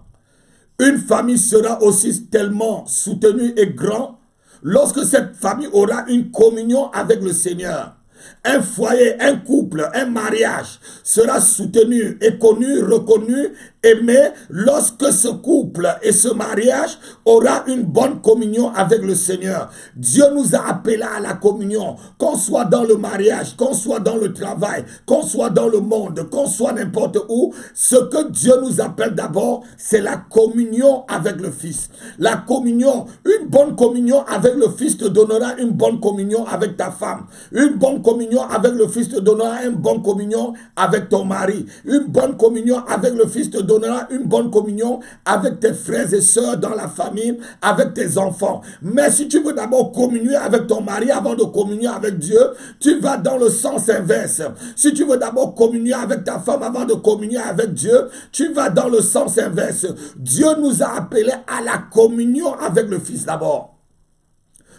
Une famille sera aussi tellement soutenue et grande lorsque cette famille aura une communion avec le Seigneur. Un foyer, un couple, un mariage sera soutenu et connu, reconnu, aimé lorsque ce couple et ce mariage aura une bonne communion avec le Seigneur. Dieu nous a appelés à la communion, qu'on soit dans le mariage, qu'on soit dans le travail, qu'on soit dans le monde, qu'on soit n'importe où. Ce que Dieu nous appelle d'abord, c'est la communion avec le Fils. La communion, une bonne communion avec le Fils te donnera une bonne communion avec ta femme. Une bonne communion avec le Fils te donnera une bonne communion avec ton mari. Une bonne communion avec le Fils te donnera une bonne communion avec tes frères et sœurs dans la famille, avec tes enfants. Mais si tu veux d'abord communier avec ton mari avant de communier avec Dieu, tu vas dans le sens inverse. Si tu veux d'abord communier avec ta femme avant de communier avec Dieu, tu vas dans le sens inverse. Dieu nous a appelés à la communion avec le Fils d'abord.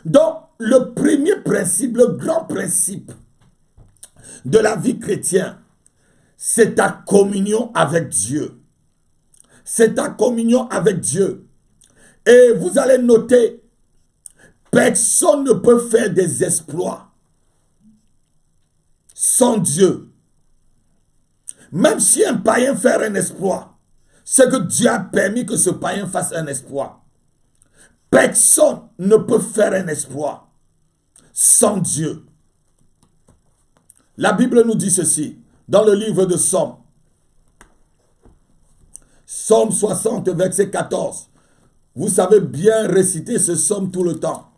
Donc, le premier principe, le grand principe de la vie chrétienne, c'est ta communion avec Dieu. C'est ta communion avec Dieu. Et vous allez noter, personne ne peut faire des exploits sans Dieu. Même si un païen fait un exploit, c'est que Dieu a permis que ce païen fasse un exploit. Personne ne peut faire un exploit sans Dieu. La Bible nous dit ceci, dans le livre de Somme. Somme 60, verset 14. Vous savez bien réciter ce Somme tout le temps.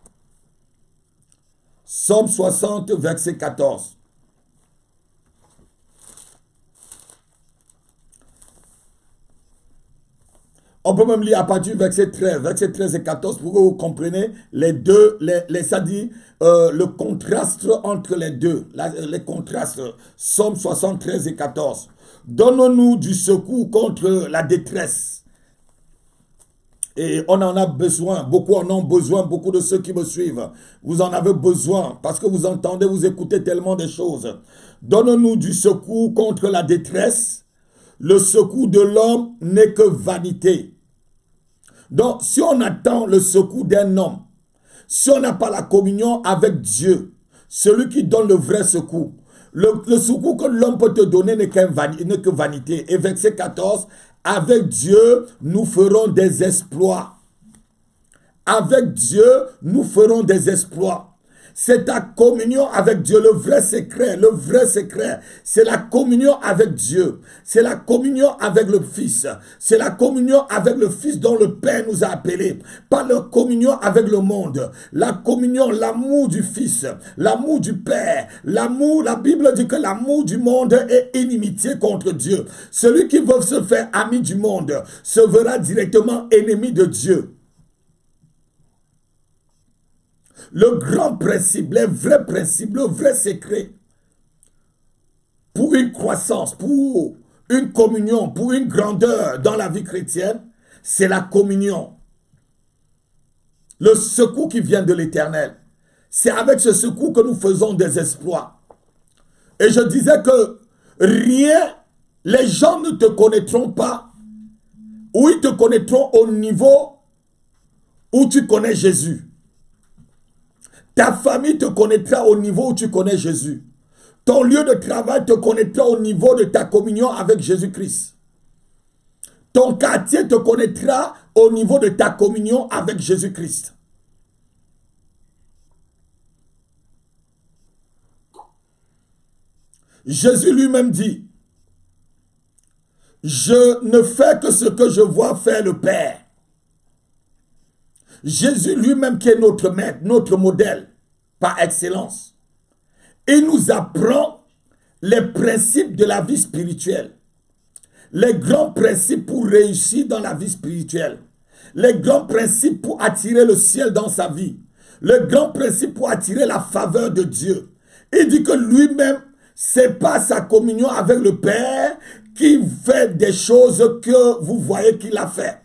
Somme 60, verset 14. On peut même lire à partir du verset 13 et 14 pour que vous compreniez les deux, ça dit le contraste entre les deux, les contrastes, Somme 73 et 14. Donne-nous du secours contre la détresse. Et on en a besoin, beaucoup en ont besoin, beaucoup de ceux qui me suivent. Vous en avez besoin parce que vous entendez, vous écoutez tellement de choses. Donne-nous du secours contre la détresse. Le secours de l'homme n'est que vanité. Donc, si on attend le secours d'un homme, si on n'a pas la communion avec Dieu, celui qui donne le vrai secours, le secours que l'homme peut te donner n'est que vanité. Et verset 14, Avec Dieu, nous ferons des exploits. Avec Dieu, nous ferons des exploits. C'est ta communion avec Dieu, le vrai secret, c'est la communion avec Dieu, c'est la communion avec le Fils, c'est la communion avec le Fils dont le Père nous a appelés, pas la communion avec le monde, la communion, l'amour du Fils, l'amour du Père, l'amour, la Bible dit que l'amour du monde est inimitié contre Dieu. Celui qui veut se faire ami du monde se verra directement ennemi de Dieu. Le grand principe, les vrais principes, le vrai secret pour une croissance, pour une communion, pour une grandeur dans la vie chrétienne, c'est la communion. Le secours qui vient de l'Éternel. C'est avec ce secours que nous faisons des exploits. Et je disais que rien, les gens ne te connaîtront pas, ou ils te connaîtront au niveau où tu connais Jésus. Ta famille te connaîtra au niveau où tu connais Jésus. Ton lieu de travail te connaîtra au niveau de ta communion avec Jésus-Christ. Ton quartier te connaîtra au niveau de ta communion avec Jésus-Christ. Jésus lui-même dit, je ne fais que ce que je vois faire le Père. Jésus lui-même qui est notre maître, notre modèle par excellence. Il nous apprend les principes de la vie spirituelle. Les grands principes pour réussir dans la vie spirituelle. Les grands principes pour attirer le ciel dans sa vie. Les grands principes pour attirer la faveur de Dieu. Il dit que lui-même, c'est pas sa communion avec le Père qui fait des choses que vous voyez qu'il a fait.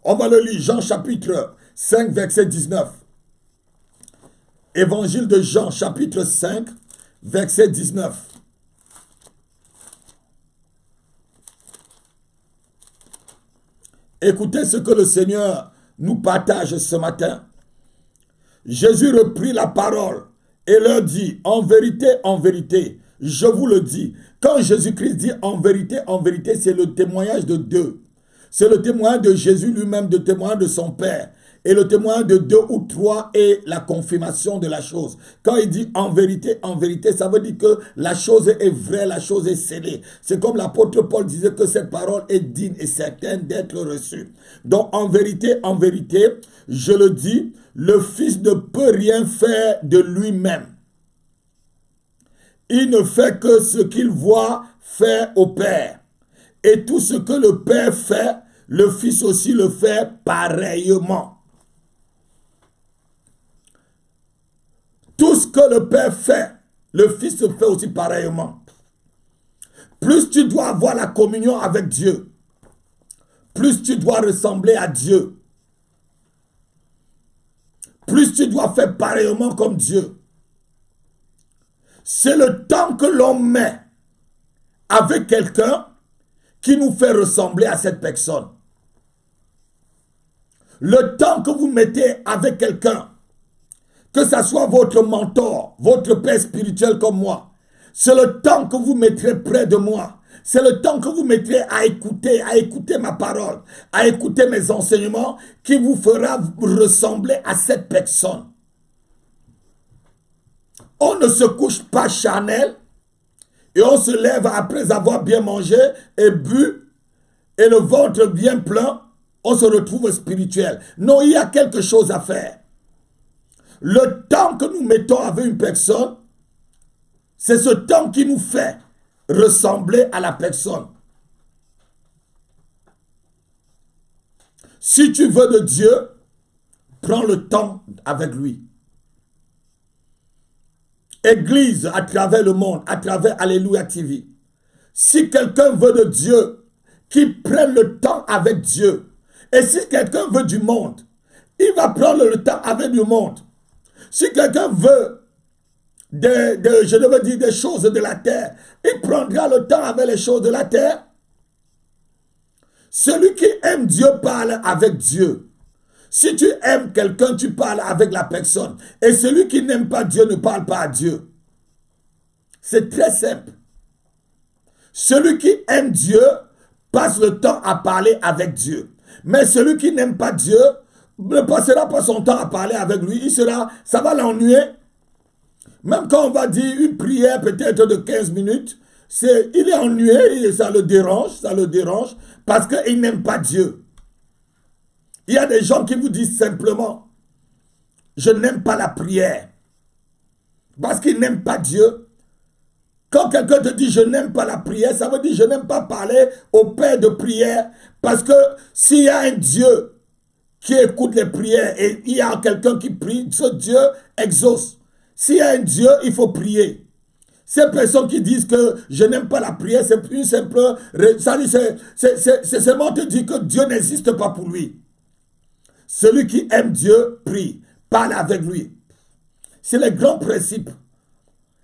On va le lire, Jean chapitre 5, verset 19. Évangile de Jean, chapitre 5, verset 19. Écoutez ce que le Seigneur nous partage ce matin. Jésus reprit la parole et leur dit, en vérité, je vous le dis. Quand Jésus-Christ dit en vérité, c'est le témoignage de deux. C'est le témoignage de Jésus lui-même, le témoignage de son Père. Et le témoignage de deux ou trois est la confirmation de la chose. Quand il dit en vérité, ça veut dire que la chose est vraie, la chose est scellée. C'est comme l'apôtre Paul disait que cette parole est digne et certaine d'être reçue. Donc en vérité, je le dis, le Fils ne peut rien faire de lui-même. Il ne fait que ce qu'il voit faire au Père. Et tout ce que le Père fait, le Fils aussi le fait pareillement. Tout ce que le Père fait, le Fils le fait aussi pareillement. Plus tu dois avoir la communion avec Dieu, plus tu dois ressembler à Dieu, plus tu dois faire pareillement comme Dieu. C'est le temps que l'on met avec quelqu'un qui nous fait ressembler à cette personne. Le temps que vous mettez avec quelqu'un, que ce soit votre mentor, votre père spirituel comme moi, c'est le temps que vous mettrez près de moi. C'est le temps que vous mettrez à écouter ma parole, à écouter mes enseignements, qui vous fera ressembler à cette personne. On ne se couche pas charnel et on se lève après avoir bien mangé et bu et le ventre bien plein, on se retrouve spirituel. Non, il y a quelque chose à faire. Le temps que nous mettons avec une personne, c'est ce temps qui nous fait ressembler à la personne. Si tu veux de Dieu, prends le temps avec lui. Église à travers le monde, à travers Alléluia TV. Si quelqu'un veut de Dieu, qu'il prenne le temps avec Dieu. Et si quelqu'un veut du monde, il va prendre le temps avec le monde. Si quelqu'un veut je devais dire des choses de la terre, il prendra le temps avec les choses de la terre. Celui qui aime Dieu parle avec Dieu. Si tu aimes quelqu'un, tu parles avec la personne. Et celui qui n'aime pas Dieu ne parle pas à Dieu. C'est très simple. Celui qui aime Dieu passe le temps à parler avec Dieu. Mais celui qui n'aime pas Dieu ne passera pas son temps à parler avec lui. Ça va l'ennuyer. Même quand on va dire une prière peut-être de 15 minutes, il est ennuyé et ça le dérange parce qu'il n'aime pas Dieu. Il y a des gens qui vous disent simplement, je n'aime pas la prière. Parce qu'ils n'aiment pas Dieu. Quand quelqu'un te dit je n'aime pas la prière, ça veut dire je n'aime pas parler au Père de prière. Parce que s'il y a un Dieu qui écoute les prières et il y a quelqu'un qui prie, ce Dieu exauce. S'il y a un Dieu, il faut prier. Ces personnes qui disent que je n'aime pas la prière, c'est une simple... C'est seulement te dire que Dieu n'existe pas pour lui. Celui qui aime Dieu, prie, parle avec lui. C'est le grand principe.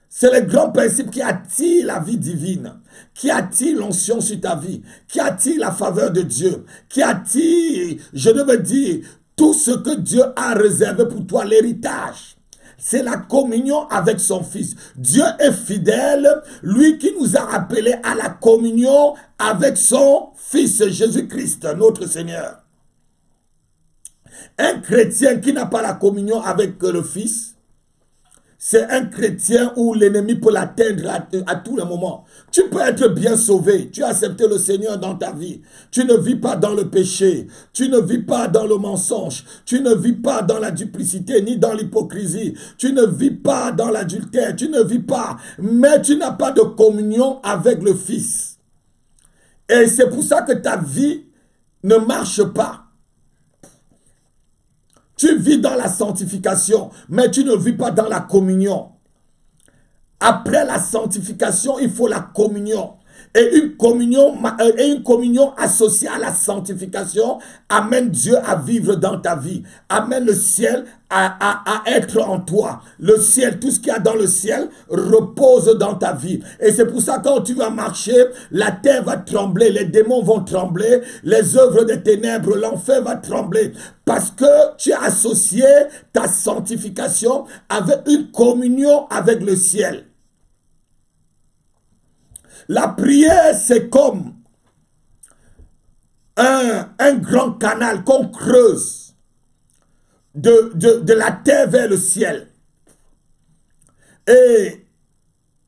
C'est le grand principe qui attire la vie divine, qui attire l'onction sur ta vie, qui attire la faveur de Dieu, qui attire, je devais dire, tout ce que Dieu a réservé pour toi, l'héritage. C'est la communion avec son Fils. Dieu est fidèle, lui qui nous a appelés à la communion avec son Fils, Jésus-Christ, notre Seigneur. Un chrétien qui n'a pas la communion avec le Fils, c'est un chrétien où l'ennemi peut l'atteindre à tout le moment. Tu peux être bien sauvé. Tu as accepté le Seigneur dans ta vie. Tu ne vis pas dans le péché. Tu ne vis pas dans le mensonge. Tu ne vis pas dans la duplicité ni dans l'hypocrisie. Tu ne vis pas dans l'adultère. Tu ne vis pas. Mais tu n'as pas de communion avec le Fils. Et c'est pour ça que ta vie ne marche pas. Tu vis dans la sanctification, mais tu ne vis pas dans la communion. Après la sanctification, il faut la communion. Et une communion associée à la sanctification amène Dieu à vivre dans ta vie. Amène le ciel à être en toi. Le ciel, tout ce qu'il y a dans le ciel repose dans ta vie. Et c'est pour ça que quand tu vas marcher, la terre va trembler, les démons vont trembler, les œuvres des ténèbres, l'enfer va trembler. Parce que tu as associé ta sanctification avec une communion avec le ciel. La prière, c'est comme un grand canal qu'on creuse de la terre vers le ciel. Et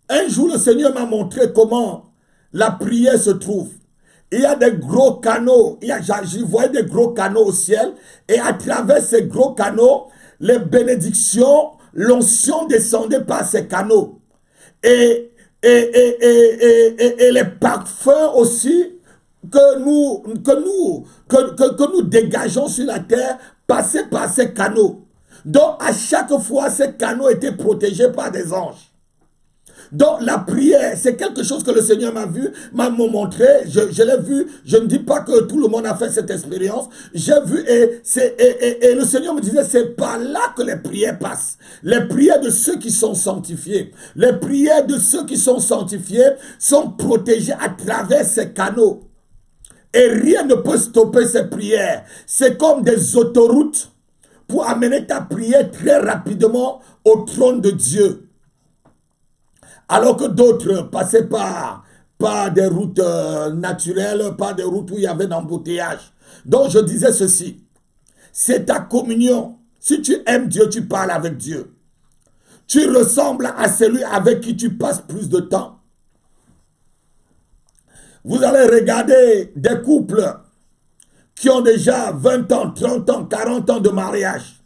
un jour, le Seigneur m'a montré comment la prière se trouve. Il y a des gros canaux, je voyais des gros canaux au ciel, et à travers ces gros canaux, les bénédictions, l'onction descendait par ces canaux. Et les parfums aussi que nous dégageons sur la terre passaient par ces canaux. Donc à chaque fois, ces canaux étaient protégés par des anges. Donc la prière, c'est quelque chose que le Seigneur m'a montré, je l'ai vu, je ne dis pas que tout le monde a fait cette expérience, j'ai vu et le Seigneur me disait, c'est par là que les prières passent. Les prières de ceux qui sont sanctifiés, les prières de ceux qui sont sanctifiés sont protégées à travers ces canaux. Et rien ne peut stopper ces prières. C'est comme des autoroutes pour amener ta prière très rapidement au trône de Dieu. Alors que d'autres passaient par des routes naturelles, par des routes où il y avait d'embouteillage. Donc je disais ceci, c'est ta communion. Si tu aimes Dieu, tu parles avec Dieu. Tu ressembles à celui avec qui tu passes plus de temps. Vous allez regarder des couples qui ont déjà 20 ans, 30 ans, 40 ans de mariage.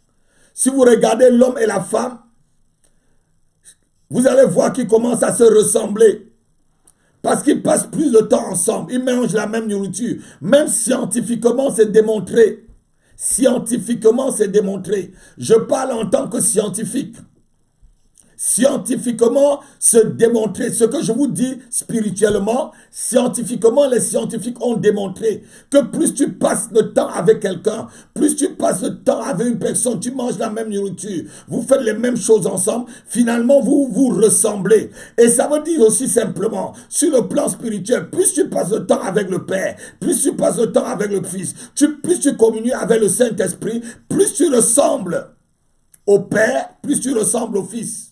Si vous regardez l'homme et la femme, vous allez voir qu'ils commencent à se ressembler. Parce qu'ils passent plus de temps ensemble. Ils mangent la même nourriture. Même scientifiquement, c'est démontré. Scientifiquement, c'est démontré. Je parle en tant que scientifique. Scientifiquement, se démontrer ce que je vous dis spirituellement, scientifiquement, les scientifiques ont démontré que plus tu passes le temps avec quelqu'un, plus tu passes le temps avec une personne, tu manges la même nourriture, vous faites les mêmes choses ensemble, finalement vous vous ressemblez. Et ça veut dire aussi simplement, sur le plan spirituel, plus tu passes le temps avec le Père, plus tu passes le temps avec le Fils, plus tu communies avec le Saint-Esprit, plus tu ressembles au Père, plus tu ressembles au Fils.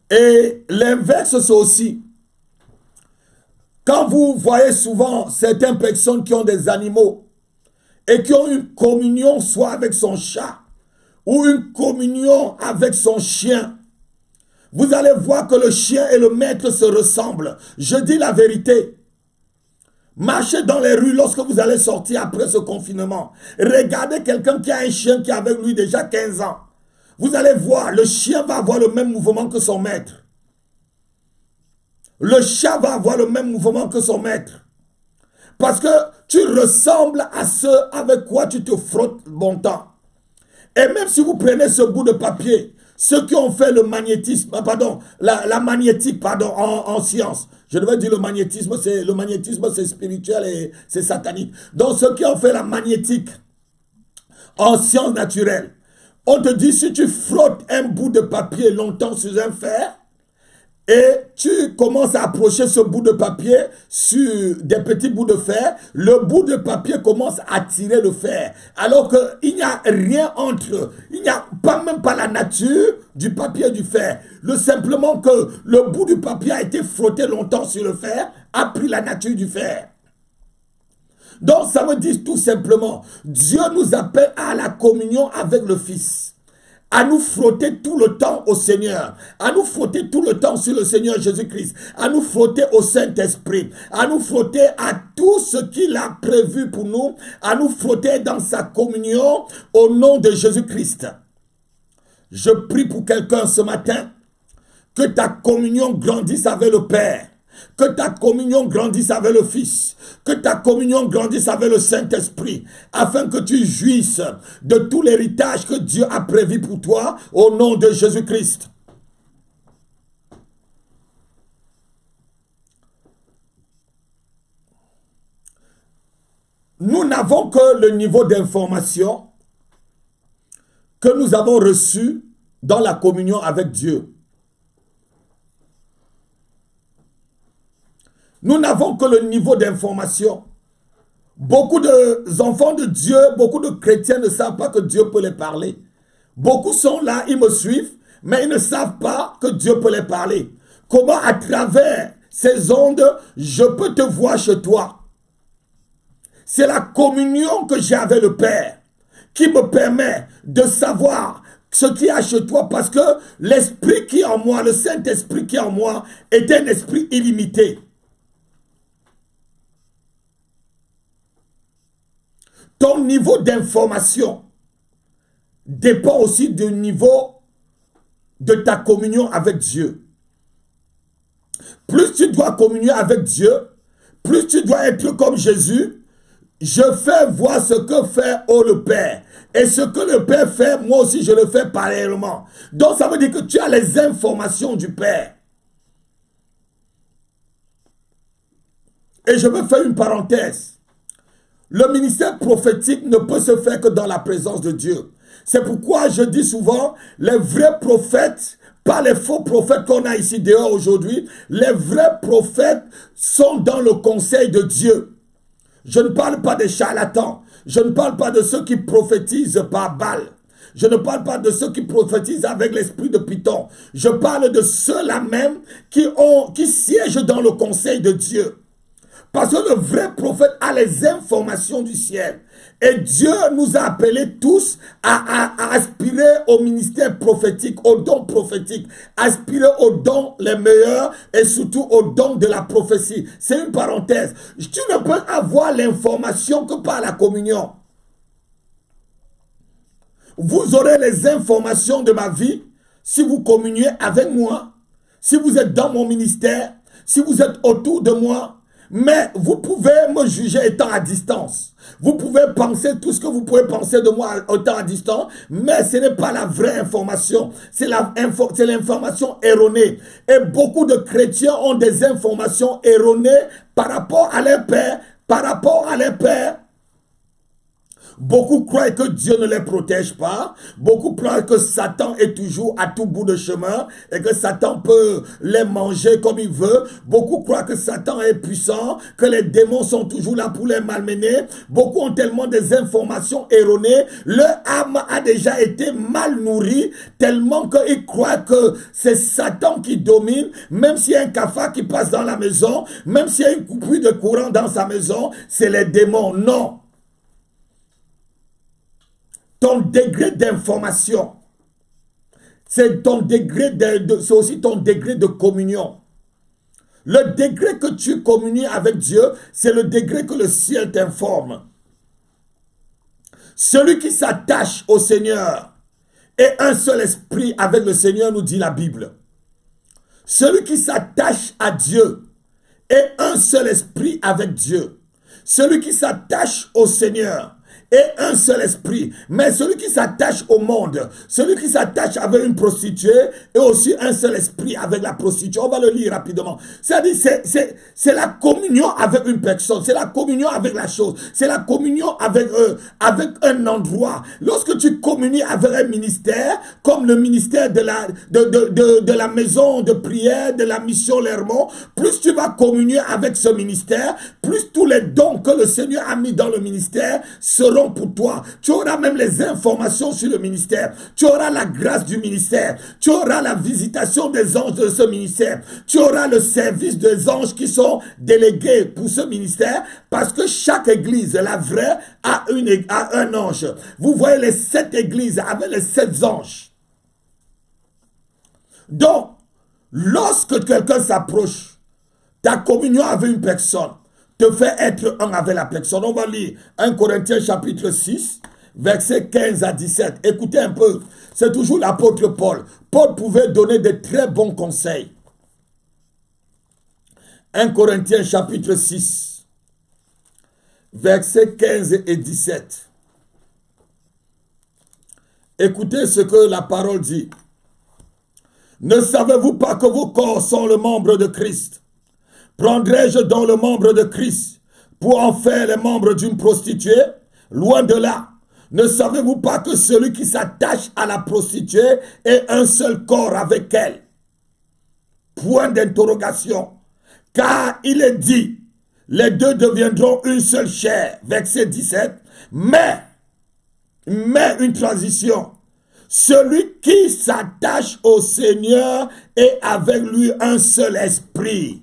Et l'inverse, c'est aussi, Quand vous voyez souvent certaines personnes qui ont des animaux et qui ont une communion soit avec son chat ou une communion avec son chien, vous allez voir que le chien et le maître se ressemblent. Je dis la vérité. Marchez dans les rues lorsque vous allez sortir après ce confinement. Regardez quelqu'un qui a un chien qui est avec lui déjà 15 ans. Vous allez voir, le chien va avoir le même mouvement que son maître. Le chat va avoir le même mouvement que son maître. Parce que tu ressembles à ceux avec quoi tu te frottes longtemps. Et même si vous prenez ce bout de papier, ceux qui ont fait le magnétisme, la magnétique, en science. Je devais dire le magnétisme, c'est spirituel et c'est satanique. Donc ceux qui ont fait la magnétique en sciences naturelles, on te dit si tu frottes un bout de papier longtemps sur un fer, et tu commences à approcher ce bout de papier sur des petits bouts de fer, le bout de papier commence à tirer le fer. Alors qu'il n'y a rien entre eux. Il n'y a même pas la nature du papier et du fer. Simplement que le bout du papier a été frotté longtemps sur le fer, a pris la nature du fer. Donc ça veut dire tout simplement, Dieu nous appelle à la communion avec le Fils. À nous frotter tout le temps au Seigneur, à nous frotter tout le temps sur le Seigneur Jésus-Christ, à nous frotter au Saint-Esprit, à nous frotter à tout ce qu'il a prévu pour nous, à nous frotter dans sa communion au nom de Jésus-Christ. Je prie pour quelqu'un ce matin, que ta communion grandisse avec le Père, que ta communion grandisse avec le Fils, que ta communion grandisse avec le Saint-Esprit, afin que tu jouisses de tout l'héritage que Dieu a prévu pour toi, au nom de Jésus-Christ. Nous n'avons que le niveau d'information que nous avons reçu dans la communion avec Dieu. Nous n'avons que le niveau d'information. Beaucoup d'enfants de Dieu, beaucoup de chrétiens ne savent pas que Dieu peut les parler. Beaucoup sont là, ils me suivent, mais ils ne savent pas que Dieu peut les parler. Comment à travers ces ondes, je peux te voir chez toi. C'est la communion que j'ai avec le Père qui me permet de savoir ce qui est chez toi, parce que l'esprit qui est en moi, le Saint-Esprit qui est en moi, est un esprit illimité. Ton niveau d'information dépend aussi du niveau de ta communion avec Dieu. Plus tu dois communier avec Dieu, plus tu dois être comme Jésus. Je fais voir ce que fait le Père. Et ce que le Père fait, moi aussi je le fais pareillement. Donc ça veut dire que tu as les informations du Père. Et je veux faire une parenthèse. Le ministère prophétique ne peut se faire que dans la présence de Dieu. C'est pourquoi je dis souvent, les vrais prophètes, pas les faux prophètes qu'on a ici dehors aujourd'hui, les vrais prophètes sont dans le conseil de Dieu. Je ne parle pas des charlatans, je ne parle pas de ceux qui prophétisent par Baal. Je ne parle pas de ceux qui prophétisent avec l'esprit de Python. Je parle de ceux-là même qui siègent dans le conseil de Dieu. Parce que le vrai prophète a les informations du ciel. Et Dieu nous a appelés tous à aspirer au ministère prophétique, aux dons prophétiques, aspirer aux dons les meilleurs et surtout aux dons de la prophétie. C'est une parenthèse. Tu ne peux avoir l'information que par la communion. Vous aurez les informations de ma vie si vous communiez avec moi, si vous êtes dans mon ministère, si vous êtes autour de moi. Mais vous pouvez me juger étant à distance. Vous pouvez penser tout ce que vous pouvez penser de moi étant à distance, mais ce n'est pas la vraie information. C'est l'information erronée. Et beaucoup de chrétiens ont des informations erronées par rapport à leur Père, par rapport à leur Père. Beaucoup croient que Dieu ne les protège pas. Beaucoup croient que Satan est toujours à tout bout de chemin et que Satan peut les manger comme il veut. Beaucoup croient que Satan est puissant, que les démons sont toujours là pour les malmener. Beaucoup ont tellement des informations erronées. Leur âme a déjà été mal nourrie tellement qu'ils croient que c'est Satan qui domine. Même s'il y a un cafard qui passe dans la maison, même s'il y a une coupure de courant dans sa maison, c'est les démons. Non. Ton degré d'information, c'est ton degré c'est aussi ton degré de communion. Le degré que tu communies avec Dieu, c'est le degré que le ciel t'informe. Celui qui s'attache au Seigneur est un seul esprit avec le Seigneur, nous dit la Bible. Celui qui s'attache à Dieu est un seul esprit avec Dieu. Celui qui s'attache au Seigneur est un seul esprit. Mais celui qui s'attache au monde, celui qui s'attache avec une prostituée est aussi un seul esprit avec la prostituée. On va le lire rapidement. C'est-à-dire, c'est la communion avec une personne, c'est la communion avec la chose, c'est la communion avec un endroit. Lorsque tu communies avec un ministère, comme le ministère de la maison de prière, de la mission Lermont, plus tu vas communier avec ce ministère, plus tous les dons que le Seigneur a mis dans le ministère seront pour toi. Tu auras même les informations sur le ministère. Tu auras la grâce du ministère. Tu auras la visitation des anges de ce ministère. Tu auras le service des anges qui sont délégués pour ce ministère, parce que chaque église, la vraie, a un ange. Vous voyez les 7 églises avec les 7 anges. Donc, lorsque quelqu'un s'approche, ta communion avec une personne te fait être un avec la personne. On va lire 1 Corinthiens chapitre 6, versets 15 à 17. Écoutez un peu, c'est toujours l'apôtre Paul. Paul pouvait donner de très bons conseils. 1 Corinthiens chapitre 6, versets 15 et 17. Écoutez ce que la parole dit. Ne savez-vous pas que vos corps sont le membre de Christ? Prendrai-je donc le membre de Christ pour en faire les membres d'une prostituée? Loin de là. Ne savez-vous pas que celui qui s'attache à la prostituée est un seul corps avec elle? Point d'interrogation. Car il est dit, les deux deviendront une seule chair. Verset 17. Mais une transition. Celui qui s'attache au Seigneur est avec lui un seul esprit.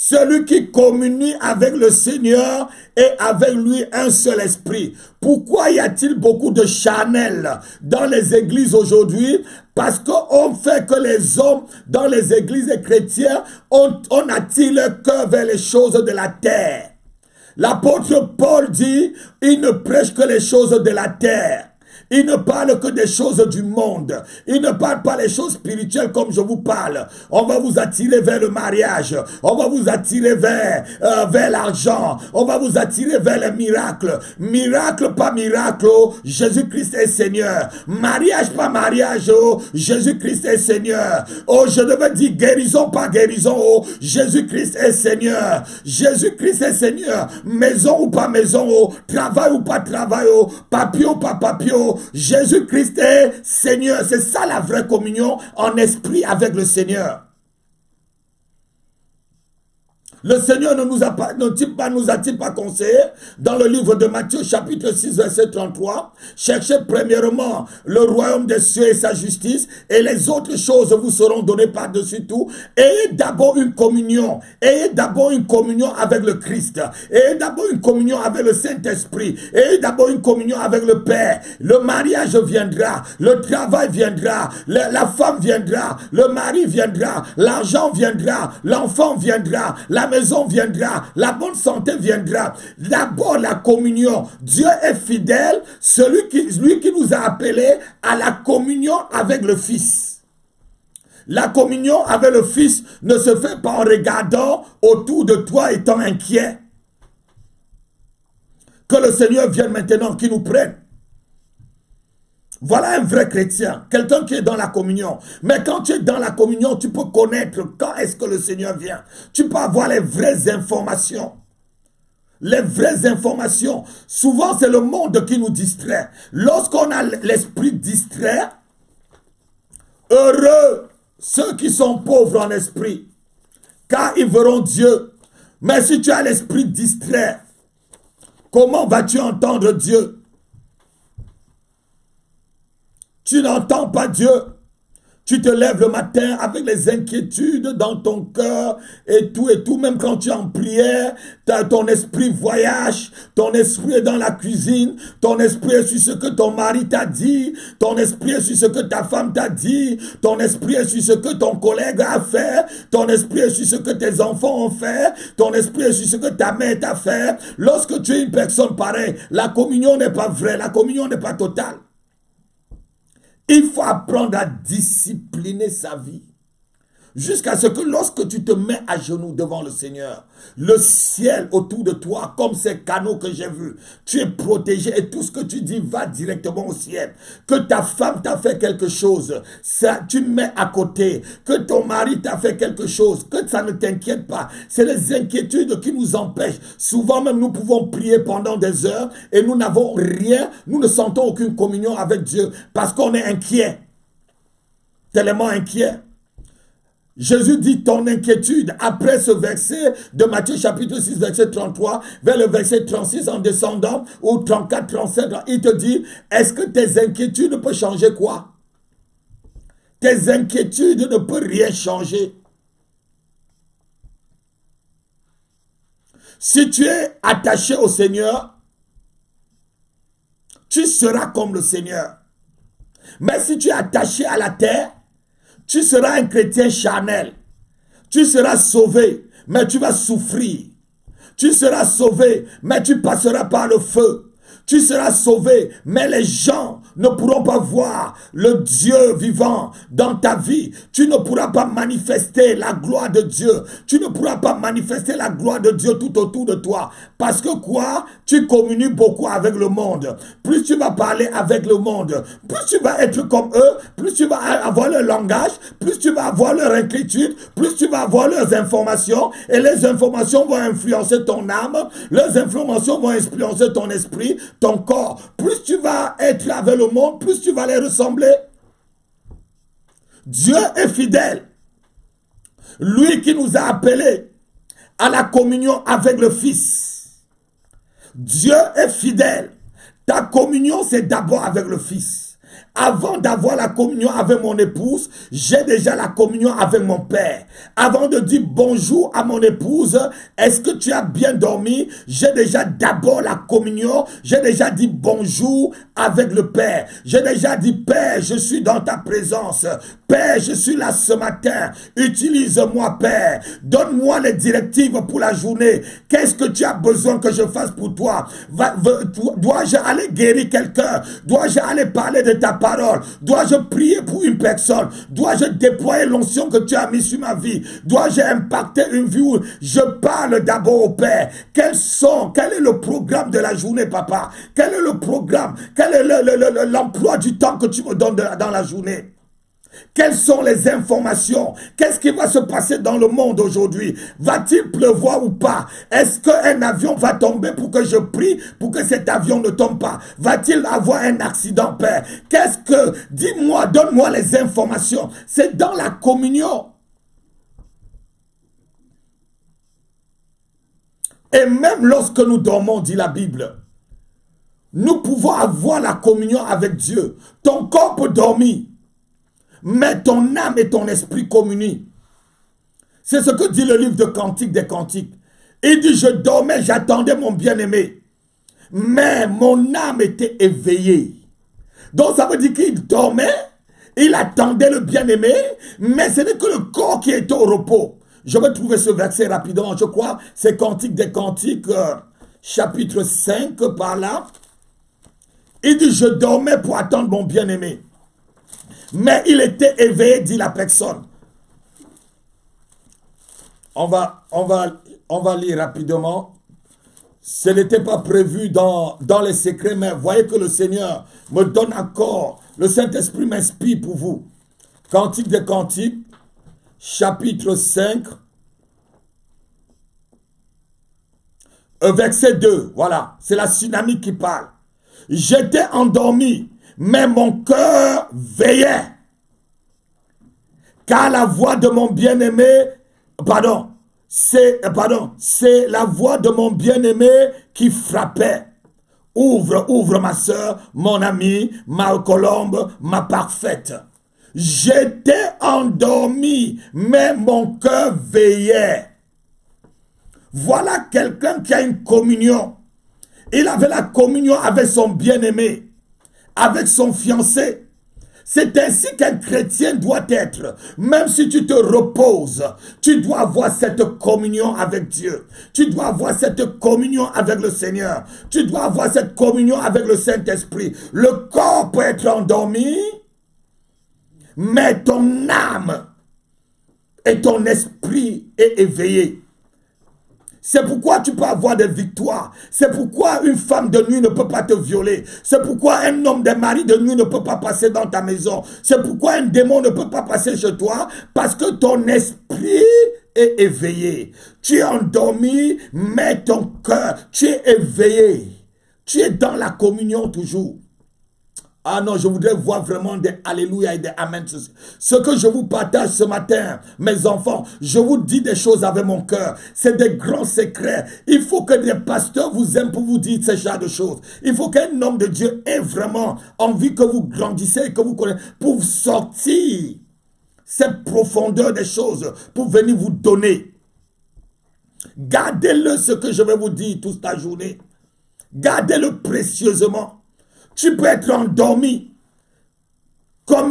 Celui qui communie avec le Seigneur est avec lui un seul esprit. Pourquoi y a-t-il beaucoup de charnel dans les églises aujourd'hui? Parce qu'on fait que les hommes dans les églises chrétiennes, on attire leur cœur vers les choses de la terre. L'apôtre Paul dit, il ne prêche que les choses de la terre. Il ne parle que des choses du monde. Il ne parle pas les choses spirituelles comme je vous parle. On va vous attirer vers le mariage. On va vous attirer vers l'argent. On va vous attirer vers les miracles. Miracle, pas miracle, oh, Jésus-Christ est Seigneur. Mariage, pas mariage, oh, Jésus-Christ est Seigneur. Oh, je devais dire guérison, pas guérison, oh, Jésus-Christ est Seigneur. Jésus-Christ est Seigneur. Maison ou pas maison, oh, travail ou pas travail, oh, papier ou pas papier, oh, Jésus-Christ est Seigneur. C'est ça la vraie communion en esprit avec le Seigneur. Le Seigneur ne nous a-t-il pas conseillé dans le livre de Matthieu chapitre 6 verset 33, cherchez premièrement le royaume des cieux et sa justice, et les autres choses vous seront données par-dessus tout. Ayez d'abord une communion. Ayez d'abord une communion avec le Christ. Ayez d'abord une communion avec le Saint-Esprit. Ayez d'abord une communion avec le Père. Le mariage viendra. Le travail viendra. La femme viendra. Le mari viendra. L'argent viendra. L'enfant viendra. La maison viendra, la bonne santé viendra. D'abord la communion. Dieu est fidèle, lui qui nous a appelés à la communion avec le Fils. La communion avec le Fils ne se fait pas en regardant autour de toi étant inquiet. Que le Seigneur vienne maintenant, qu'il nous prenne. Voilà un vrai chrétien, quelqu'un qui est dans la communion. Mais quand tu es dans la communion, tu peux connaître quand est-ce que le Seigneur vient. Tu peux avoir les vraies informations. les vraies informations. Souvent, c'est le monde qui nous distrait. Lorsqu'on a l'esprit distrait, heureux ceux qui sont pauvres en esprit, car ils verront Dieu. Mais si tu as l'esprit distrait, comment vas-tu entendre Dieu? Tu n'entends pas Dieu. Tu te lèves le matin avec les inquiétudes dans ton cœur et tout, même quand tu es en prière, ton esprit voyage, ton esprit est dans la cuisine, ton esprit est sur ce que ton mari t'a dit, ton esprit est sur ce que ta femme t'a dit, ton esprit est sur ce que ton collègue a fait, ton esprit est sur ce que tes enfants ont fait, ton esprit est sur ce que ta mère t'a fait. Lorsque tu es une personne pareille, la communion n'est pas vraie, la communion n'est pas totale. Il faut apprendre à discipliner sa vie. Jusqu'à ce que lorsque tu te mets à genoux devant le Seigneur, le ciel autour de toi, comme ces canaux que j'ai vus, tu es protégé et tout ce que tu dis va directement au ciel. Que ta femme t'a fait quelque chose, ça, tu mets à côté. Que ton mari t'a fait quelque chose, que ça ne t'inquiète pas. C'est les inquiétudes qui nous empêchent. Souvent même nous pouvons prier pendant des heures et nous n'avons rien, nous ne sentons aucune communion avec Dieu parce qu'on est inquiet. Tellement inquiet. Jésus dit ton inquiétude, après ce verset de Matthieu chapitre 6, verset 33, vers le verset 36 en descendant, ou 34, 37, il te dit, est-ce que tes inquiétudes peuvent changer quoi? Tes inquiétudes ne peuvent rien changer. Si tu es attaché au Seigneur, tu seras comme le Seigneur. Mais si tu es attaché à la terre, tu seras un chrétien charnel. Tu seras sauvé, mais tu vas souffrir. Tu seras sauvé, mais tu passeras par le feu. Tu seras sauvé, mais les gens ne pourront pas voir le Dieu vivant dans ta vie. Tu ne pourras pas manifester la gloire de Dieu. Tu ne pourras pas manifester la gloire de Dieu tout autour de toi. Parce que quoi? Tu communies beaucoup avec le monde. Plus tu vas parler avec le monde, plus tu vas être comme eux, plus tu vas avoir leur langage, plus tu vas avoir leur inquiétude, plus tu vas avoir leurs informations. Et les informations vont influencer ton âme. Les informations vont influencer ton esprit, ton corps. Plus tu vas être avec le monde, plus tu vas les ressembler. Dieu est fidèle. Lui qui nous a appelés à la communion avec le Fils. Dieu est fidèle. Ta communion, c'est d'abord avec le Fils. Avant d'avoir la communion avec mon épouse, j'ai déjà la communion avec mon Père. Avant de dire bonjour à mon épouse, est-ce que tu as bien dormi? J'ai déjà d'abord la communion. J'ai déjà dit bonjour avec le Père. J'ai déjà dit Père, je suis dans ta présence. Père, je suis là ce matin. Utilise-moi, Père. Donne-moi les directives pour la journée. Qu'est-ce que tu as besoin que je fasse pour toi? Dois-je aller guérir quelqu'un? Dois-je aller parler de ta parole? Dois-je prier pour une personne? Dois-je déployer l'onction que tu as mis sur ma vie? Dois-je impacter une vie où je parle d'abord au Père? Quel est le programme de la journée, papa? Quel est le programme? Quel est l'emploi du temps que tu me donnes dans la journée? Quelles sont les informations? Qu'est-ce qui va se passer dans le monde aujourd'hui? Va-t-il pleuvoir ou pas? Est-ce qu'un avion va tomber pour que je prie pour que cet avion ne tombe pas? Va-t-il avoir un accident, Père? Dis-moi, donne-moi les informations. C'est dans la communion. Et même lorsque nous dormons, dit la Bible, nous pouvons avoir la communion avec Dieu. Ton corps peut dormir, mais ton âme et ton esprit communient. C'est ce que dit le livre de Cantiques des Cantiques. Il dit, je dormais, j'attendais mon bien-aimé, mais mon âme était éveillée. Donc ça veut dire qu'il dormait, il attendait le bien-aimé, mais ce n'est que le corps qui était au repos. Je vais trouver ce verset rapidement, je crois, c'est Cantiques des Cantiques, chapitre 5, par là. Il dit, je dormais pour attendre mon bien-aimé. Mais il était éveillé, dit la personne. On va lire rapidement. Ce n'était pas prévu dans les secrets, mais voyez que le Seigneur me donne encore. Le Saint-Esprit m'inspire pour vous. Cantique des Cantiques, chapitre 5, Verset 2, voilà, c'est la tsunami qui parle. J'étais endormi, mais mon cœur veillait. Car la voix de mon bien-aimé, c'est la voix de mon bien-aimé qui frappait. Ouvre, ouvre ma soeur, mon ami, ma colombe, ma parfaite. J'étais endormi, mais mon cœur veillait. Voilà quelqu'un qui a une communion. Il avait la communion avec son bien-aimé, avec son fiancé. C'est ainsi qu'un chrétien doit être. Même si tu te reposes, tu dois avoir cette communion avec Dieu. Tu dois avoir cette communion avec le Seigneur. Tu dois avoir cette communion avec le Saint-Esprit. Le corps peut être endormi, mais ton âme et ton esprit est éveillé. C'est pourquoi tu peux avoir des victoires. C'est pourquoi une femme de nuit ne peut pas te violer. C'est pourquoi un homme, des maris de nuit ne peut pas passer dans ta maison. C'est pourquoi un démon ne peut pas passer chez toi. Parce que ton esprit est éveillé. Tu es endormi, mais ton cœur, tu es éveillé. Tu es dans la communion toujours. Ah non, je voudrais voir vraiment des alléluia et des amen. Ce que je vous partage ce matin, mes enfants, je vous dis des choses avec mon cœur. C'est des grands secrets. Il faut que des pasteurs vous aiment pour vous dire ce genre de choses. Il faut qu'un homme de Dieu ait vraiment envie que vous grandissiez et que vous connaissiez pour sortir cette profondeur des choses, pour venir vous donner. Gardez-le ce que je vais vous dire toute la journée. Gardez-le précieusement. Tu peux être endormi, comme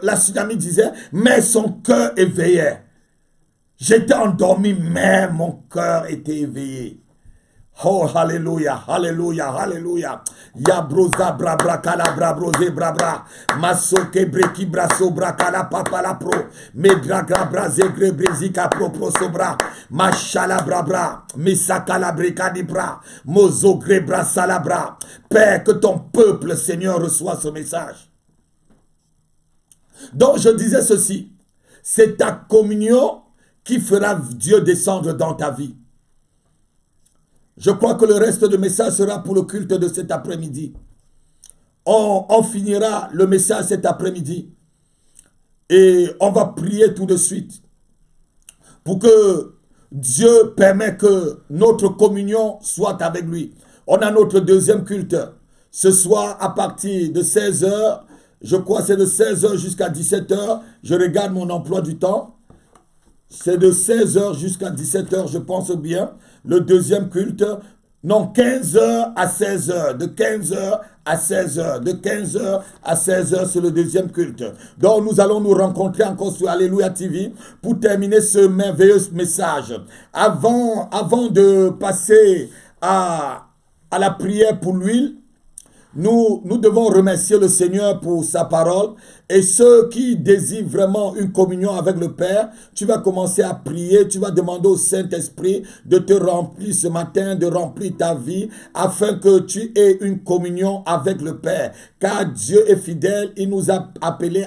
la tsunami disait, mais son cœur éveillait. J'étais endormi, mais mon cœur était éveillé. Oh, alléluia, alléluia, alléluia. Ya broza bra bra kala bra broze bra bra. Masoke breki braso bra kala papa la pro. Medra gra bra zegre brezika pro pro sobra. Machala bra bra. Misaka la breka di bra. Mozo gre bra salabra. Père, que ton peuple, Seigneur, reçoit ce message. Donc je disais ceci. C'est ta communion qui fera Dieu descendre dans ta vie. Je crois que le reste du message sera pour le culte de cet après-midi. On finira le message cet après-midi. Et on va prier tout de suite. Pour que Dieu permette que notre communion soit avec lui. On a notre deuxième culte. Ce soir à partir de 16h. Je crois que c'est de 16h jusqu'à 17h. Je regarde mon emploi du temps. C'est de 16h jusqu'à 17h, je pense bien. Le deuxième culte, non, 15h à 16h. De 15h à 16h. De 15h à 16h, c'est le deuxième culte. Donc, nous allons nous rencontrer encore sur Alléluia TV pour terminer ce merveilleux message. Avant de passer à la prière pour l'huile, nous devons remercier le Seigneur pour sa parole. Et ceux qui désirent vraiment une communion avec le Père, tu vas commencer à prier, tu vas demander au Saint-Esprit de te remplir ce matin, de remplir ta vie, afin que tu aies une communion avec le Père. Car Dieu est fidèle, il nous a appelés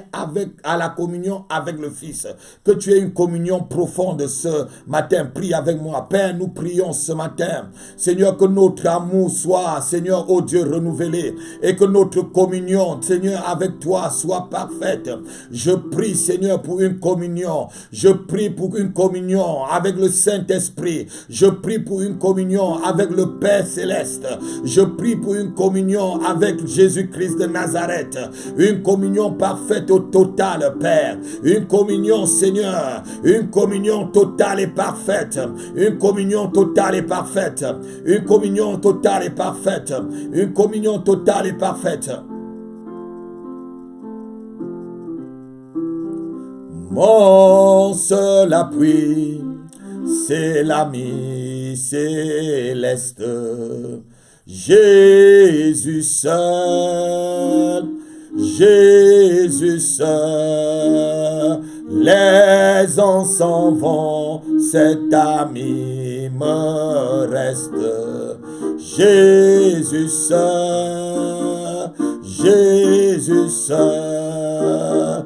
à la communion avec le Fils. Que tu aies une communion profonde ce matin. Prie avec moi. Père, nous prions ce matin. Seigneur, que notre amour soit, Seigneur, oh Dieu, renouvelé. Et que notre communion, Seigneur, avec toi soit parfaite. Je prie, Seigneur, pour une communion. Je prie pour une communion avec le Saint-Esprit. Je prie pour une communion avec le Père Céleste. Je prie pour une communion avec Jésus-Christ de Nazareth. Une communion parfaite au total, Père. Une communion, Seigneur. Une communion totale et parfaite. Une communion totale et parfaite. Une communion totale et parfaite. Une communion totale et parfaite. Mon seul appui, c'est l'ami céleste, Jésus seul, Jésus seul. Les ans s'en vont, cet ami me reste, Jésus seul, Jésus seul.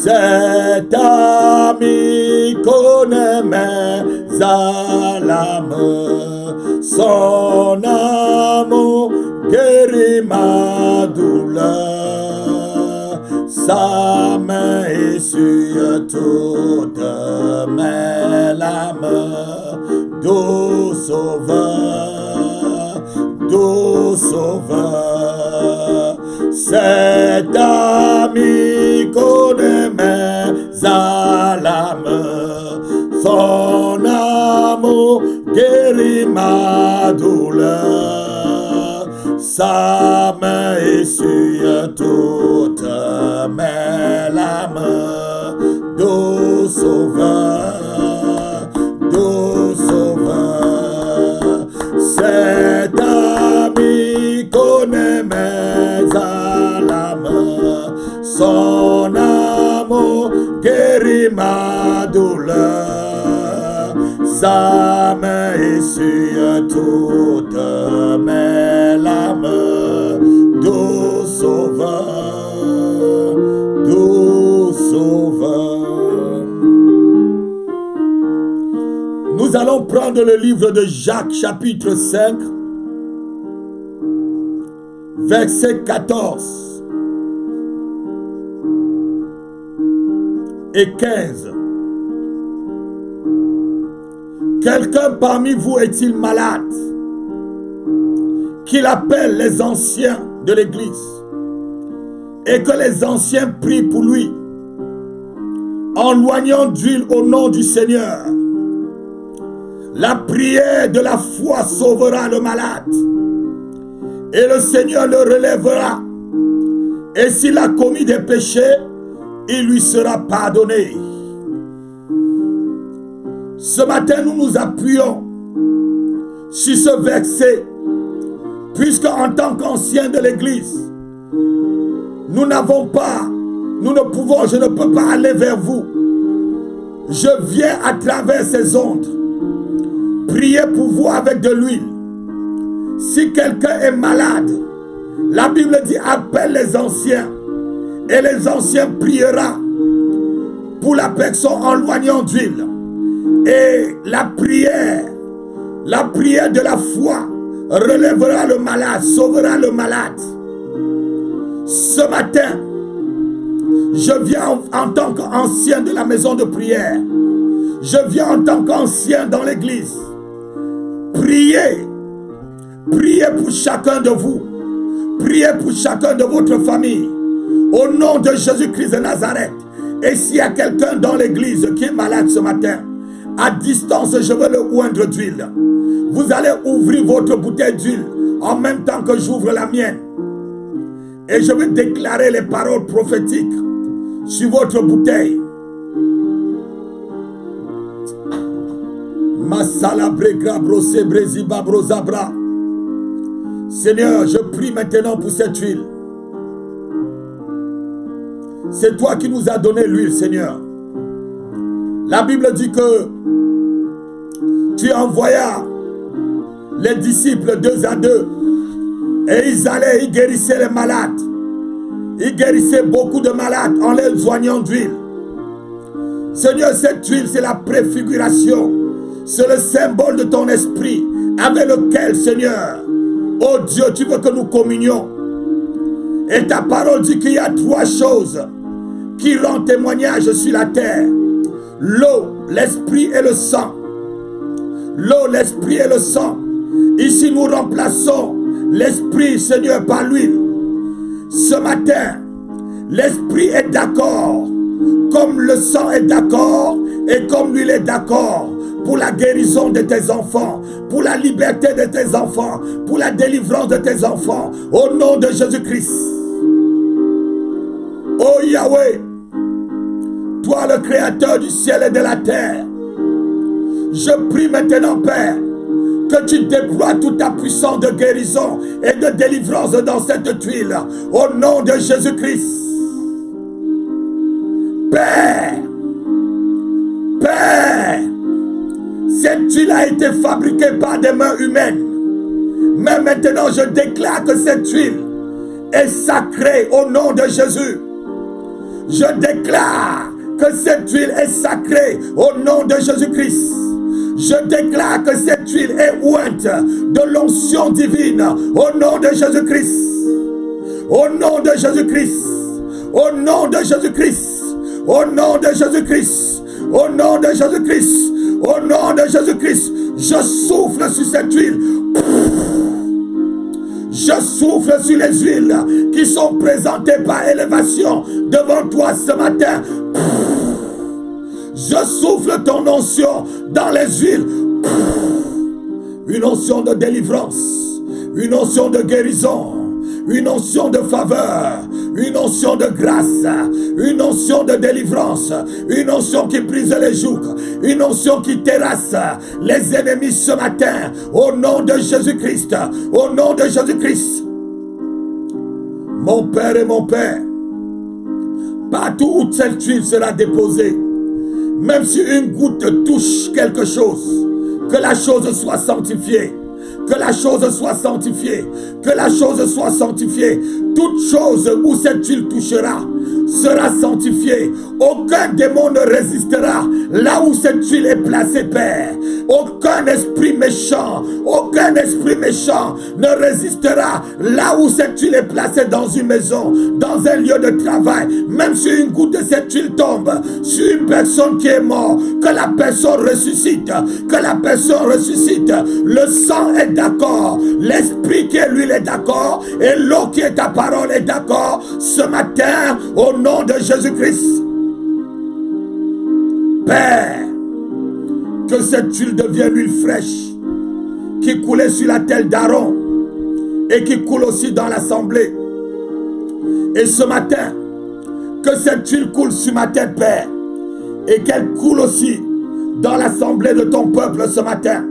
Cet ami connaît mes alarmes, Son amour guérit ma douleur. Sa main essuie toutes mes larmes. Doux sauveur, doux sauveur. Cet ami connaît mes alarmes. Son amour guérit ma douleur. Sa main essuie toutes mes larmes. Doux sauveur, doux sauveur. Cet ami connaît mes alarmes. Son amour guérit ma douleur. Sa main essuie toutes mes larmes. Doux sauveur, doux sauveur. Nous allons prendre le livre de Jacques chapitre 5, verset 14 et 15. Quelqu'un parmi vous est-il malade? Qu'il appelle les anciens de l'église et que les anciens prient pour lui en loignant d'huile au nom du Seigneur. La prière de la foi sauvera le malade et le Seigneur le relèvera. Et s'il a commis des péchés, il lui sera pardonné. Ce matin, nous nous appuyons sur ce verset, puisque en tant qu'anciens de l'église, nous n'avons pas, nous ne pouvons, je ne peux pas aller vers vous. Je viens à travers ces ondes prier pour vous avec de l'huile. Si quelqu'un est malade, la Bible dit appelle les anciens et les anciens priera pour la personne en loignant d'huile. Et la prière de la foi relèvera le malade, sauvera le malade. Ce matin, je viens en tant qu'ancien de la maison de prière. Je viens en tant qu'ancien dans l'église. Priez pour chacun de vous. Priez pour chacun de votre famille. Au nom de Jésus-Christ de Nazareth. Et s'il y a quelqu'un dans l'église qui est malade ce matin, à distance, je veux le oindre d'huile. Vous allez ouvrir votre bouteille d'huile en même temps que j'ouvre la mienne. Et je vais déclarer les paroles prophétiques sur votre bouteille. Seigneur, je prie maintenant pour cette huile. C'est toi qui nous as donné l'huile, Seigneur. La Bible dit que tu envoyas les disciples 2 à 2 et ils allaient, ils guérissaient les malades. Ils guérissaient beaucoup de malades en les soignant d'huile. Seigneur, cette huile, c'est la préfiguration. C'est le symbole de ton esprit avec lequel, Seigneur, oh Dieu, tu veux que nous communions. Et ta parole dit qu'il y a 3 choses qui rendent témoignage sur la terre. L'eau, l'esprit et le sang. L'eau, l'esprit et le sang. Ici, nous remplaçons l'esprit, Seigneur, par l'huile. Ce matin, l'esprit est d'accord, comme le sang est d'accord et comme l'huile est d'accord pour la guérison de tes enfants, pour la liberté de tes enfants, pour la délivrance de tes enfants, au nom de Jésus-Christ. Oh Yahweh, toi le créateur du ciel et de la terre, je prie maintenant, Père, que tu déploies toute ta puissance de guérison et de délivrance dans cette huile, au nom de Jésus-Christ. Père, cette huile a été fabriquée par des mains humaines. Mais maintenant, je déclare que cette huile est sacrée au nom de Jésus. Je déclare que cette huile est sacrée au nom de Jésus-Christ. Je déclare que cette huile est ointe de l'onction divine au nom de Jésus-Christ. Au nom de Jésus-Christ. Au nom de Jésus-Christ. Au nom de Jésus-Christ. Au nom de Jésus-Christ. Au nom de Jésus-Christ. Je souffle sur cette huile. Je souffle sur les huiles qui sont présentées par élévation devant toi ce matin. Je souffle ton onction dans les huiles. Une onction de délivrance, une onction de guérison, une onction de faveur, une onction de grâce, une onction de délivrance, une onction qui brise les jougs, une onction qui terrasse les ennemis ce matin, au nom de Jésus-Christ, au nom de Jésus-Christ. Mon Père et mon Père, partout où cette huile sera déposée, même si une goutte touche quelque chose, que la chose soit sanctifiée. Que la chose soit sanctifiée. Que la chose soit sanctifiée. Toute chose où cette huile touchera sera sanctifiée. Aucun démon ne résistera là où cette huile est placée, Père. Aucun esprit méchant ne résistera là où cette huile est placée dans une maison, dans un lieu de travail. Même si une goutte de cette huile tombe sur une personne qui est morte, que la personne ressuscite, que la personne ressuscite. Le sang est d'accord, l'esprit qui est l'huile est d'accord, et l'eau qui est ta parole est d'accord. Ce matin, au nom de Jésus-Christ, Père, que cette huile devienne l'huile fraîche qui coulait sur la tête d'Aaron et qui coule aussi dans l'assemblée. Et ce matin, que cette huile coule sur ma tête, Père, et qu'elle coule aussi dans l'assemblée de ton peuple ce matin.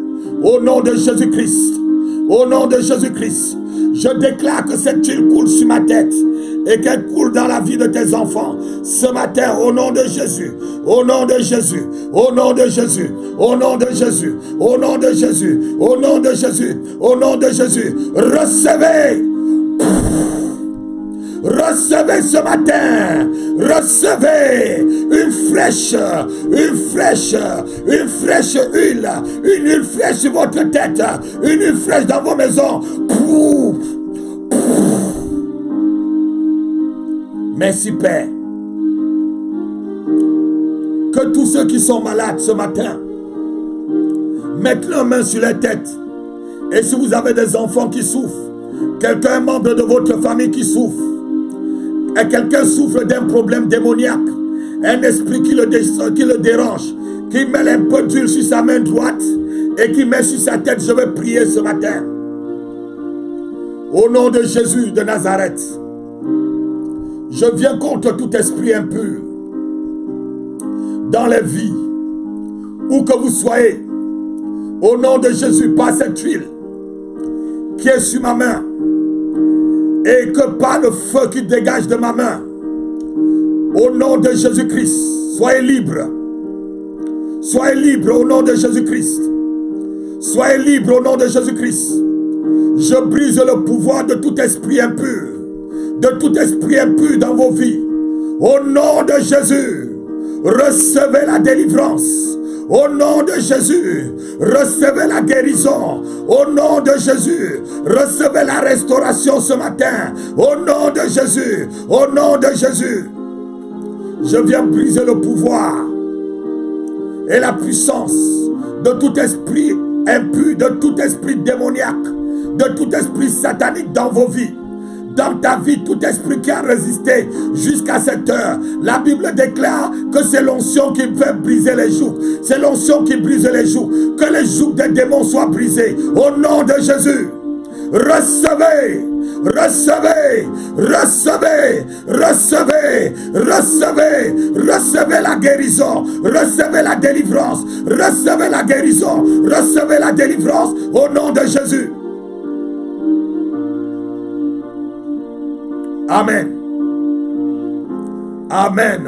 Au nom de Jésus-Christ, au nom de Jésus-Christ, je déclare que cette huile coule sur ma tête et qu'elle coule dans la vie de tes enfants ce matin, au nom de Jésus, au nom de Jésus, au nom de Jésus, au nom de Jésus, au nom de Jésus, au nom de Jésus, au nom de Jésus. Recevez, recevez ce matin, recevez une fraîche huile, une huile fraîche sur votre tête, une huile fraîche dans vos maisons. Merci Père. Que tous ceux qui sont malades ce matin mettent leurs mains sur les têtes. Et si vous avez des enfants qui souffrent, quelqu'un membre de votre famille qui souffre, et quelqu'un souffre d'un problème démoniaque, un esprit qui le dérange, qui met un peu d'huile sur sa main droite et qui met sur sa tête, je vais prier ce matin. Au nom de Jésus de Nazareth, je viens contre tout esprit impur dans les vies, où que vous soyez. Au nom de Jésus, par cette huile qui est sur ma main, et que par le feu qui dégage de ma main, au nom de Jésus-Christ, soyez libres. Soyez libres au nom de Jésus-Christ. Soyez libres au nom de Jésus-Christ. Je brise le pouvoir de tout esprit impur, de tout esprit impur dans vos vies. Au nom de Jésus, recevez la délivrance. Au nom de Jésus, recevez la guérison. Au nom de Jésus, recevez la restauration ce matin. Au nom de Jésus, au nom de Jésus, je viens briser le pouvoir et la puissance de tout esprit impur, de tout esprit démoniaque, de tout esprit satanique dans vos vies. Dans ta vie, tout esprit qui a résisté jusqu'à cette heure, la Bible déclare que c'est l'onction qui fait briser les jougs. C'est l'onction qui brise les jougs. Que les jougs des démons soient brisés. Au nom de Jésus, recevez, recevez, recevez, recevez, recevez, recevez la guérison, recevez la délivrance, recevez la guérison, recevez la délivrance au nom de Jésus. Amen. Amen.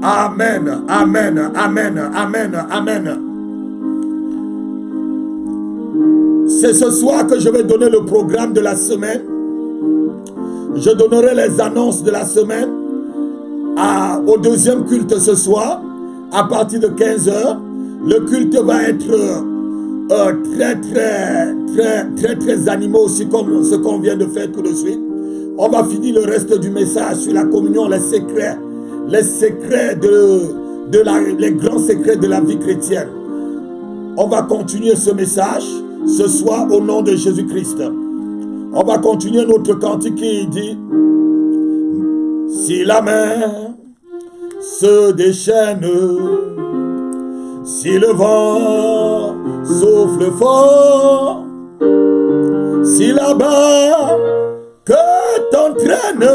Amen. Amen. Amen. Amen. Amen. C'est ce soir que je vais donner le programme de la semaine. Je donnerai les annonces de la semaine au deuxième culte ce soir, à partir de 15h. Le culte va être très animaux aussi, comme ce qu'on vient de faire tout de suite. On va finir le reste du message sur la communion, les secrets les grands secrets de la vie chrétienne. On va continuer ce message ce soir au nom de Jésus-Christ. On va continuer notre cantique qui dit: si la mer se déchaîne, si le vent souffle fort, si la barque t'entraîne,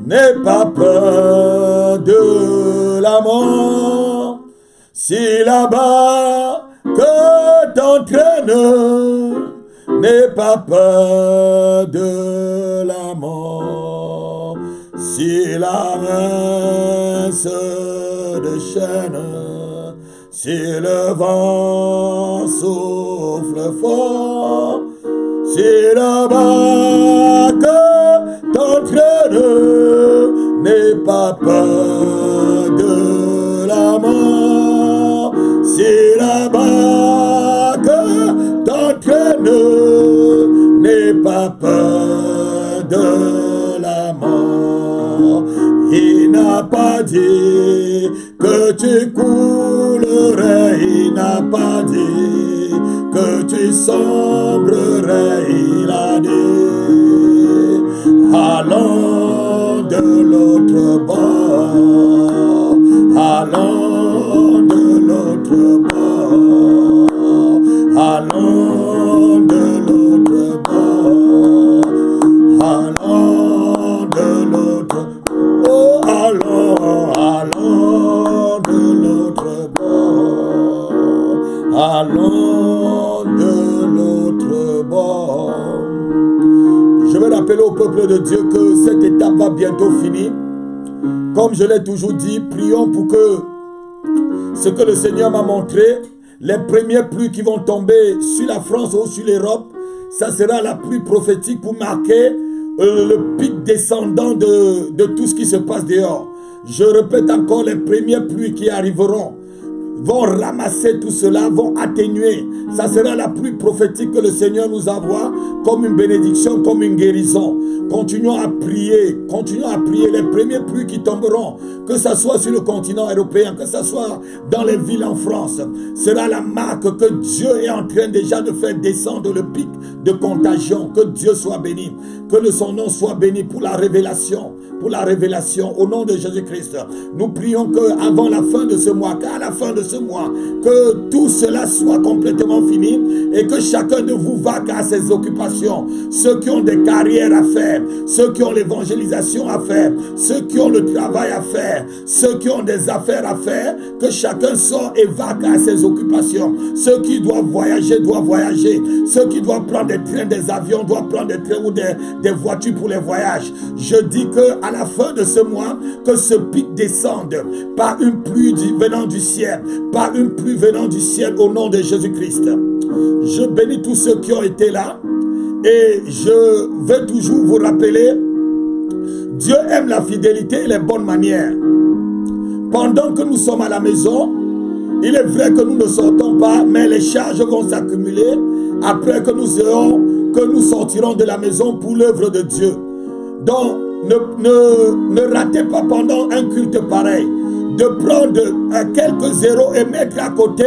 n'aie pas peur de la mort. Si la barque t'entraîne, n'aie pas peur de la mort. Si la main se déchaîne, si le vent souffle fort, si la barque t'entraîne, n'aie pas peur de la mort. Si la barque t'entraîne, n'aie pas peur de la mort. Il n'a pas dit que tu coulerais, il n'a pas dit que tu sombrerais, il a dit: allons de l'autre bord, allons de l'autre bord, allons de l'autre bord, allons de l'autre bord, oh allons de l'autre bord, allons de l'autre bord. Je vais rappeler au peuple de Dieu que cette étape va bientôt finir. Comme je l'ai toujours dit, prions pour que ce que le Seigneur m'a montré, les premières pluies qui vont tomber sur la France ou sur l'Europe, ça sera la pluie prophétique pour marquer le pic descendant de tout ce qui se passe dehors. Je répète encore, les premières pluies qui arriveront vont ramasser tout cela, vont atténuer. Ça sera la pluie prophétique que le Seigneur nous envoie comme une bénédiction, comme une guérison. Continuons à prier les premières pluies qui tomberont, que ce soit sur le continent européen, que ce soit dans les villes en France, sera la marque que Dieu est en train déjà de faire descendre le pic de contagion. Que Dieu soit béni, que son nom soit béni pour la révélation, au nom de Jésus-Christ. Nous prions qu'avant la fin de ce mois, qu'à la fin de ce mois, que tout cela soit complètement fini et que chacun de vous vaque à ses occupations. Ceux qui ont des carrières à faire, ceux qui ont l'évangélisation à faire, ceux qui ont le travail à faire, ceux qui ont des affaires à faire, que chacun sort et vaque à ses occupations. Ceux qui doivent voyager, ceux qui doivent prendre des trains, des avions, doivent prendre des trains ou des voitures pour les voyages. Je dis que à la fin de ce mois, que ce pic descende par une pluie venant du ciel, par une pluie venant du ciel au nom de Jésus-Christ. Je bénis tous ceux qui ont été là et je vais toujours vous rappeler, Dieu aime la fidélité et les bonnes manières. Pendant que nous sommes à la maison, il est vrai que nous ne sortons pas, mais les charges vont s'accumuler après que nous sortirons de la maison pour l'œuvre de Dieu. Donc, ne ratez pas pendant un culte pareil de prendre quelques zéros et mettre à côté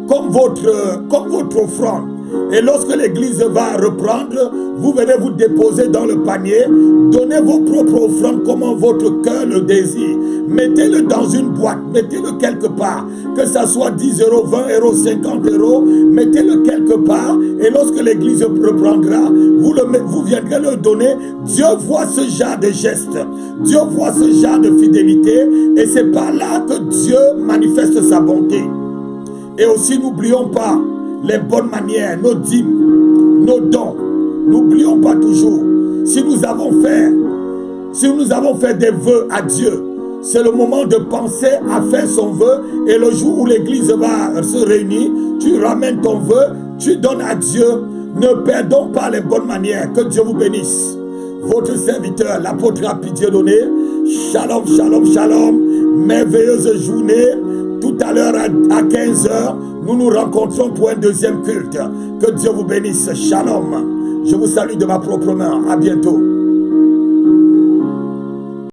comme votre offrande. Et lorsque l'église va reprendre, vous venez vous déposer dans le panier, donnez vos propres offrandes comme votre cœur le désire. Mettez-le dans une boîte, mettez-le quelque part, que ça soit 10 euros, 20 euros, 50 euros, mettez-le quelque part et lorsque l'église reprendra, vous viendrez le donner. Dieu voit ce genre de geste, Dieu voit ce genre de fidélité et c'est par là que Dieu manifeste sa bonté. Et aussi n'oublions pas les bonnes manières, nos dîmes, nos dons. N'oublions pas toujours, si nous avons fait des vœux à Dieu, c'est le moment de penser à faire son vœu et le jour où l'église va se réunir, tu ramènes ton vœu, tu donnes à Dieu. Ne perdons pas les bonnes manières. Que Dieu vous bénisse. Votre serviteur, l'apôtre Apidie Donné. Shalom, shalom, shalom. Merveilleuse journée. Tout à l'heure à 15h, nous nous rencontrons pour un deuxième culte. Que Dieu vous bénisse. Shalom. Je vous salue de ma propre main. À bientôt.